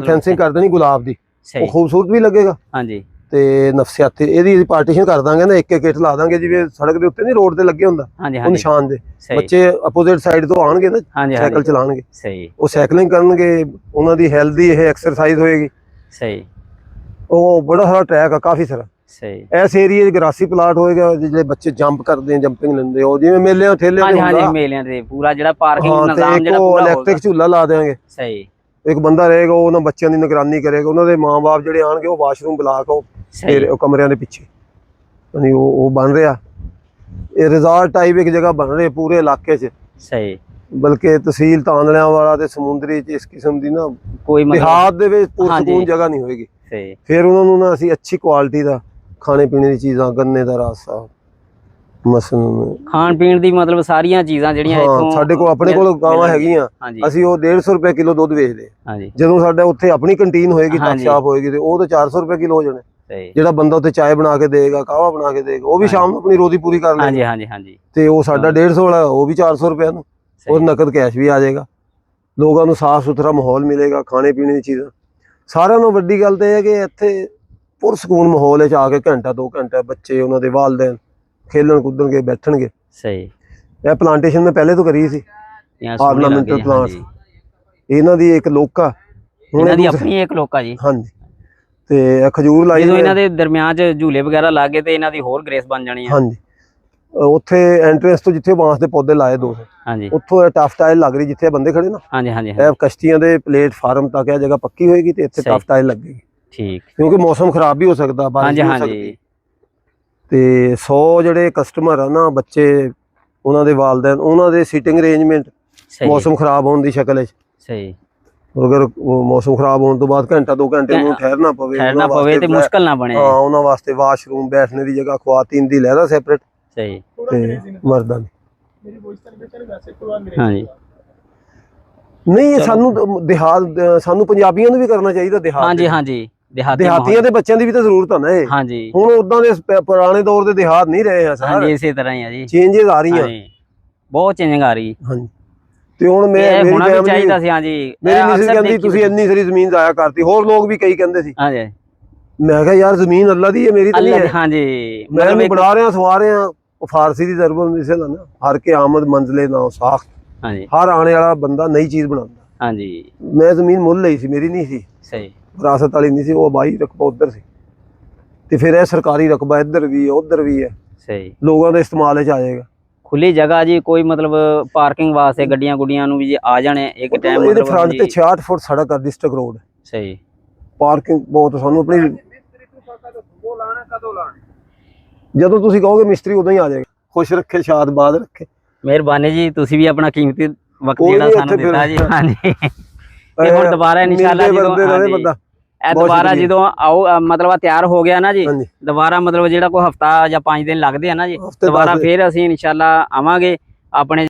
ਫੈਂਸਿੰਗ ਕਰ ਦੇਣੀ ਗੁਲਾਬ ਦੀ, ਉਹ ਖੂਬਸੂਰਤ ਵੀ ਲੱਗੇਗਾ। ਹਾਂਜੀ। ਤੇ ਨਫਸਿਆਤੀ ਇਹਦੀ ਪਾਰਟੀਸ਼ਨ ਕਰ ਦਾਂਗੇ ਨਾ, ਇੱਕ ਇੱਟ ਲਾ ਦਾਂਗੇ, ਜਿਵੇਂ ਸੜਕ ਦੇ ਉੱਤੇ ਨਹੀਂ ਰੋਡ ਤੇ ਲੱਗੇ ਹੁੰਦਾ ਉਹ ਨਿਸ਼ਾਨ ਦੇ। ਬੱਚੇ ਅਪੋਜ਼ਿਟ ਸਾਈਡ ਤੋਂ ਆਣਗੇ ਨਾ, ਸਾਈਕਲ ਚਲਾਣਗੇ। ਸਹੀ। ਉਹ ਸਾਈਕਲਿੰਗ ਕਰਨਗੇ, ਉਹਨਾਂ ਦੀ ਹੈਲਦੀ ਇਹ ਐਕਸਰਸਾਈਜ਼ ਹੋਏਗੀ। ਸਹੀ। ਉਹ ਬੜਾ ਸਾਰਾ ਟਰੈਕ ਆ, ਕਾਫੀ ਸਾਰਾ। ਸਹੀ। ਇਸ ਏਰੀਏ 'ਚ ਗਰਾਸੀ ਪਲਾਟ ਹੋਏਗਾ, ਜਿਹੜੇ ਬੱਚੇ ਜੰਪ ਕਰਦੇ ਆ, ਜੰਪਿੰਗ ਲੈਂਦੇ, ਉਹ ਜਿਵੇਂ ਮੇਲਿਆਂ ਠੇਲਿਆਂ ਤੇ ਹੁੰਦਾ। ਮੇਲਿਆਂ ਤੇ ਪੂਰਾ ਜਿਹੜਾ ਪਾਰਕਿੰਗ ਨਿਜ਼ਾਮ ਜਿਹੜਾ ਪੂਰਾ ਹੋਊਗਾ। ਇਲੈਕਟ੍ਰਿਕ ਝੂਲਾ ਲਾ ਦੇਵਾਂਗੇ। ਸਹੀ। ਇੱਕ ਬੰਦਾ ਰਹੇਗਾ, ਉਹ ਉਹਨਾਂ ਬੱਚਿਆਂ ਦੀ ਨਿਗਰਾਨੀ ਕਰੇਗਾ, ਉਹਨਾਂ ਦੇ ਮਾਂ-ਬਾਪ ਜਿਹੜੇ ਆਣਗੇ ਉਹ ਵਾਸ਼ਰੂਮ ਬੁਲਾ ਕੇ ਫਿਰ ਉਹ ਕਮਰਿਆਂ ਦੇ ਪਿੱਛੇ ਯਾਨੀ ਉਹ ਬਣ ਰਿਹਾ। ਇਹ ਰਿਜ਼ਾਰਟ ਟਾਈਪ ਇੱਕ ਜਗ੍ਹਾ ਬਣ ਰਹੀ ਪੂਰੇ ਇਲਾਕੇ 'ਚ। ਸਹੀ। ਬਲਕਿ ਤਹਿਸੀਲ ਤਾਂਦਲਿਆਂ ਵਾਲਾ ਤੇ ਸਮੁੰਦਰੀ 'ਚ ਇਸ ਕਿਸਮ ਦੀ ਨਾ ਕੋਈ ਦੇਹਾਤ ਦੇ ਵਿੱਚ ਪੁਰਸਕੂਨ ਜਗ੍ਹਾ ਨਹੀਂ ਹੋਏਗੀ। ਸਹੀ। ਫਿਰ ਉਹਨਾਂ ਨੂੰ ਨਾ ਅਸੀਂ ਅੱਛੀ ਕੁਆਲਿਟੀ ਦਾ ਖਾਣੇ ਪੀਣੇ ਦੀ ਚੀਜ਼ਾਂ, ਗੰਨੇ ਦਾ ਰਸ, ਮਸਲਨ ਖਾਣ ਪੀਣ ਦੀ ਮਤਲਬ ਸਾਰੀਆਂ ਚੀਜ਼ਾਂ ਜਿਹੜੀਆਂ ਇੱਥੋਂ ਸਾਡੇ ਕੋਲ ਆਪਣੇ ਕੋਲ ਗਾਵਾਂ ਹੈਗੀਆਂ, ਅਸੀਂ ਉਹ 150 ਰੁਪਏ ਕਿਲੋ ਦੁੱਧ ਵੇਚਦੇ। ਹਾਂਜੀ। ਜਦੋਂ ਸਾਡਾ ਉੱਥੇ ਆਪਣੀ ਕੰਟੀਨ ਹੋਏਗੀ, ਸ਼ਾਪ ਹੋਏਗੀ, ਤੇ ਉਹ ਤਾਂ 400 ਰੁਪਏ ਕਿਲੋ ਹੋ ਜਾਣੇ। ਜਿਹੜਾ ਬੰਦਾ ਉੱਥੇ ਚਾਹ ਬਣਾ ਕੇ ਦੇਗਾ, ਕਾਹਵਾ ਬਣਾ ਕੇ ਦੇਗਾ, ਉਹ ਵੀ ਸ਼ਾਮ ਨੂੰ ਆਪਣੀ ਰੋਜ਼ੀ ਪੂਰੀ ਕਰ ਲੇਗਾ। ਹਾਂਜੀ ਹਾਂਜੀ ਹਾਂਜੀ। ਤੇ ਉਹ ਸਾਡਾ 150 ਵਾਲਾ ਉਹ ਵੀ 400 ਰੁਪਏ ਨੂੰ, ਉਹ ਨਕਦ ਕੈਸ਼ ਵੀ ਆ ਜਾਏਗਾ। ਲੋਕਾਂ ਨੂੰ ਸਾਫ ਸੁਥਰਾ ਮਾਹੌਲ ਮਿਲੇਗਾ, ਖਾਣੇ ਪੀਣੇ ਦੀ ਚੀਜ਼ਾਂ। ਸਾਰਿਆਂ ਨੂੰ ਵੱਡੀ ਗੱਲ ਤਾਂ ਇਹ ਹੈ ਕਿ ਇੱਥੇ ਪੁਰਸਕੂਨ ਮਾਹੌਲ ਵਿੱਚ ਆ ਕੇ ਘੰਟਾ 2 ਘੰਟਾ ਬੱਚੇ, ਉਹਨਾਂ ਦੇ ਵਾਲਿदैन ਖੇਲਣ ਕੁੱਦਣਗੇ, ਬੈਠਣਗੇ। ਸਹੀ। ਇਹ ਪਲਾਂਟੇਸ਼ਨ ਮੈਂ ਪਹਿਲੇ ਤੋਂ ਕਰੀ ਸੀ, ਆਰਨਾਮੈਂਟਲ ਪਲਾਂਟਸ। ਇਹਨਾਂ ਦੀ ਇੱਕ ਲੋਕਾ, ਇਹਨਾਂ ਦੀ ਆਪਣੀ ਇੱਕ ਲੋਕਾ ਜੀ। ਹਾਂਜੀ। ਤੇ ਖਜੂਰ ਲਾਈ, ਜਦੋਂ ਇਹਨਾਂ ਦੇ ਦਰਮਿਆਨ 'ਚ ਝੂਲੇ ਵਗੈਰਾ ਲਾ ਕੇ ਤੇ ਇਹਨਾਂ ਦੀ ਹੋਰ ਗ੍ਰੇਸ ਬਣ ਜਾਣੀ ਹੈ। ਹਾਂਜੀ। ਉੱਥੇ ਐਂਟਰੈਂਸ ਤੋਂ ਜਿੱਥੇ ਬਾਂਸ ਦੇ ਪੌਦੇ ਲਾਏ 2, ਹਾਂਜੀ, ਉੱਥੋਂ ਇਹ ਟਫ ਟਾਇਲ ਲੱਗ ਰਹੀ ਜਿੱਥੇ ਬੰਦੇ ਖੜੇ ਨਾ। ਹਾਂਜੀ ਹਾਂਜੀ। ਇਹ ਕਸ਼ਤੀਆਂ ਦੇ ਪਲੇਟਫਾਰਮ ਤੱਕ ਇਹ ਜਗ੍ਹਾ ਪੱਕੀ ਹੋਏਗੀ ਤੇ ਇੱਥੇ ਟਫ ਟਾਇਲ ਲੱਗੇਗੀ। ਠੀਕ। ਕਿਉਂਕਿ ਮੌਸਮ ਖਰਾਬ ਵੀ ਹੋ ਸਕਦਾ, ਬਾਰਿਸ਼ ਵੀ ਹੋ ਸਕਦੀ। ਤੇ 100 ਜਿਹੜੇ ਕਸਟਮਰ ਆ ਨਾ, ਬੱਚੇ, ਉਹਨਾਂ ਦੇ ਵਾਲਿदैन, ਉਹਨਾਂ ਦੇ ਸੀਟਿੰਗ ਅਰੇਂਜਮੈਂਟ ਮੌਸਮ ਖਰਾਬ ਹੋਣ ਦੀ ਸ਼ਕਲ ਵਿੱਚ। ਸਹੀ। ਅਗਰ ਮੌਸਮ ਖਰਾਬ ਹੋਣ ਤੋਂ ਬਾਅਦ ਘੰਟਾ 2 ਘੰਟੇ ਨੂੰ ਠਹਿਰਨਾ ਪਵੇ ਤੇ ਮੁਸ਼ਕਲ ਨਾ ਬਣੇ। ਹਾਂ, ਉਹਨਾਂ ਵਾਸਤੇ ਵਾਸ਼ਰੂਮ, ਬੈਠਣੇ ਦੀ ਜਗ੍ਹਾ, ਖੁਆਤੀਨ ਦੀ ਲਹਿਦਾ ਸੈਪਰੇਟ। ਸਹੀ। ਤੇ ਮਰਦਾਂ ਦੀ। ਹਾਂਜੀ। ਨਹੀਂ, ਸਾਨੂੰ ਪੰਜਾਬੀਆਂ ਨੂੰ ਵੀ ਕਰਨਾ ਚਾਹੀਦਾ ਦੇਹਾਤ। ਹਾਂਜੀ ਹਾਂਜੀ। ਦਿਹਾਤੀਆਂ ਦੇ ਬੱਚਿਆਂ ਦੀ ਵੀ ਤਾਂ ਜ਼ਰੂਰਤ ਆ ਨਾ ਇਹ। ਹਾਂਜੀ। ਹੁਣ ਉਦਾਂ ਦੇ ਪੁਰਾਣੇ ਦੌਰ ਦੇ ਦੇਹਾਤ ਨਹੀਂ ਰਹੇ ਆ ਸਰ। ਹਾਂਜੀ, ਇਸੇ ਤਰ੍ਹਾਂ ਹੀ ਆ ਜੀ, ਚੇਂਜਸ ਆ ਰਹੀਆਂ, ਬਹੁਤ ਚੇਂਜਿੰਗ ਆ ਰਹੀ। ਹਾਂਜੀ। ਤੇ ਹੁਣ ਮੇਰੀ ਫੈਮਿਲੀ ਚਾਹੀਦਾ ਸੀ। ਹਾਂਜੀ। ਮੇਰੀ ਮਿਸਿਸ ਕਹਿੰਦੀ ਤੁਸੀਂ ਇੰਨੀ ਸਾਰੀ ਜ਼ਮੀਨ ਜ਼ਾਇਆ ਕਰਤੀ, ਹੋਰ ਲੋਕ ਵੀ ਕਈ ਕਹਿੰਦੇ ਸੀ। ਹਾਂਜੀ। ਮੈਂ ਕਿਹਾ ਯਾਰ ਜ਼ਮੀਨ ਅੱਲਾ ਦੀ ਹੈ, ਮੇਰੀ ਤਾਂ ਨਹੀਂ ਹੈ। ਹਾਂਜੀ। ਮੈਂ ਇਹਨੂੰ ਬਣਾ ਰਿਹਾ, ਸਵਾ ਰਿਹਾ। ਉਹ ਫਾਰਸੀ ਦੀ ਜ਼ਰਬ ਮਿਸਲ ਹੈ ਨਾ, ਹਰ ਕੇ ਆਮਦ ਮੰਜ਼ਲੇ ਨਾ ਸਾਖ। ਹਾਂਜੀ ਹਰ ਆਉਣੇ ਵਾਲਾ ਬੰਦਾ ਨਈ ਚੀਜ਼ ਬਣਾਉਂਦਾ। ਹਾਂਜੀ ਮੈਂ ਜ਼ਮੀਨ ਮੁੱਲ ਲਈ ਸੀ, ਮੇਰੀ ਨਹੀਂ ਸੀ, ਸਹੀ ਵਿਰਾਸਤ ਵਾਲੀ ਨਹੀਂ ਸੀ, ਉਹ ਬਾਈ ਰਕਬਾ ਉੱਧਰ ਸੀ ਤੇ ਫਿਰ ਇਹ ਸਰਕਾਰੀ ਰਕਬਾ ਇੱਧਰ ਵੀ ਹੈ ਉੱਧਰ ਵੀ ਹੈ, ਸਹੀ। ਲੋਕਾਂ ਦੇ ਇਸਤੇਮਾਲ 'ਚ ਆ ਜਾਏਗਾ। ਖੁੱਲੀ ਜਗ੍ਹਾ ਜੀ, ਕੋਈ ਮਤਲਬ ਪਾਰਕਿੰਗ ਵਾਸਤੇ ਗੱਡੀਆਂ ਗੁੱਡੀਆਂ ਨੂੰ ਵੀ ਜੇ ਆ ਜਾਣੇ ਇੱਕ ਟਾਈਮ ਇਹਦੇ ਮਤਲਬ ਫਰੰਟ ਤੇ 66 ਫੁੱਟ ਸੜਕ ਆ, ਡਿਸਟ੍ਰਿਕਟ ਰੋਡ, ਸਹੀ। ਪਾਰਕਿੰਗ ਬਹੁਤ, ਸਾਨੂੰ ਆਪਣੀ ਜਦੋਂ ਤੁਸੀਂ ਕਹੋਗੇ ਮਿਸਤਰੀ ਉਦੋਂ ਹੀ ਆ ਜਾਏਗਾ। ਖੁਸ਼ ਰੱਖੇ, ਸ਼ਾਦ ਬਾਦ ਰੱਖੇ। ਮਿਹਰਬਾਨੀ ਜੀ, ਤੁਸੀਂ ਵੀ ਆਪਣਾ ਕੀਮਤੀ ਵਕਤ ਕੋਈ ਜਿਹੜਾ ਨੀ, ਸਾਨੂੰ ਇੱਥੇ ਫਿਰ- ਦਿੱਤਾ ਜੀ। ਹਾਂਜੀ ਤੇ ਹੁਣ ਦੁਬਾਰਾ ਇਨਸ਼ਾਅੱਲਾ ਮਿਲਦੇ ਜਦੋਂ ਵਰਤਦੇ ਰਹੇ ਹਾਂਜੀ, ਬੰਦਾ। ਇਹ ਬਹੁਤ ਦੁਬਾਰਾ ਸ਼ੁਕਰੀਆ। ਜਦੋਂ ਆਓ ਮਤਲਬ ਆ ਤਿਆਰ ਹੋ ਗਿਆ ਨਾ ਜੀ, ਹਾਂਜੀ। ਦੁਬਾਰਾ ਮਤਲਬ ਜਿਹੜਾ ਕੋਈ ਹਫਤਾ ਜਾਂ 5 ਦਿਨ ਲੱਗਦੇ ਆ ਨਾ ਜੀ, ਹਫ਼ਤੇ ਦੁਬਾਰਾ ਦਸ ਦਿਨ। ਫਿਰ ਅਸੀਂ ਇਨਸ਼ਾਅੱਲਾ ਆਵਾਂਗੇ ਆਪਣੇ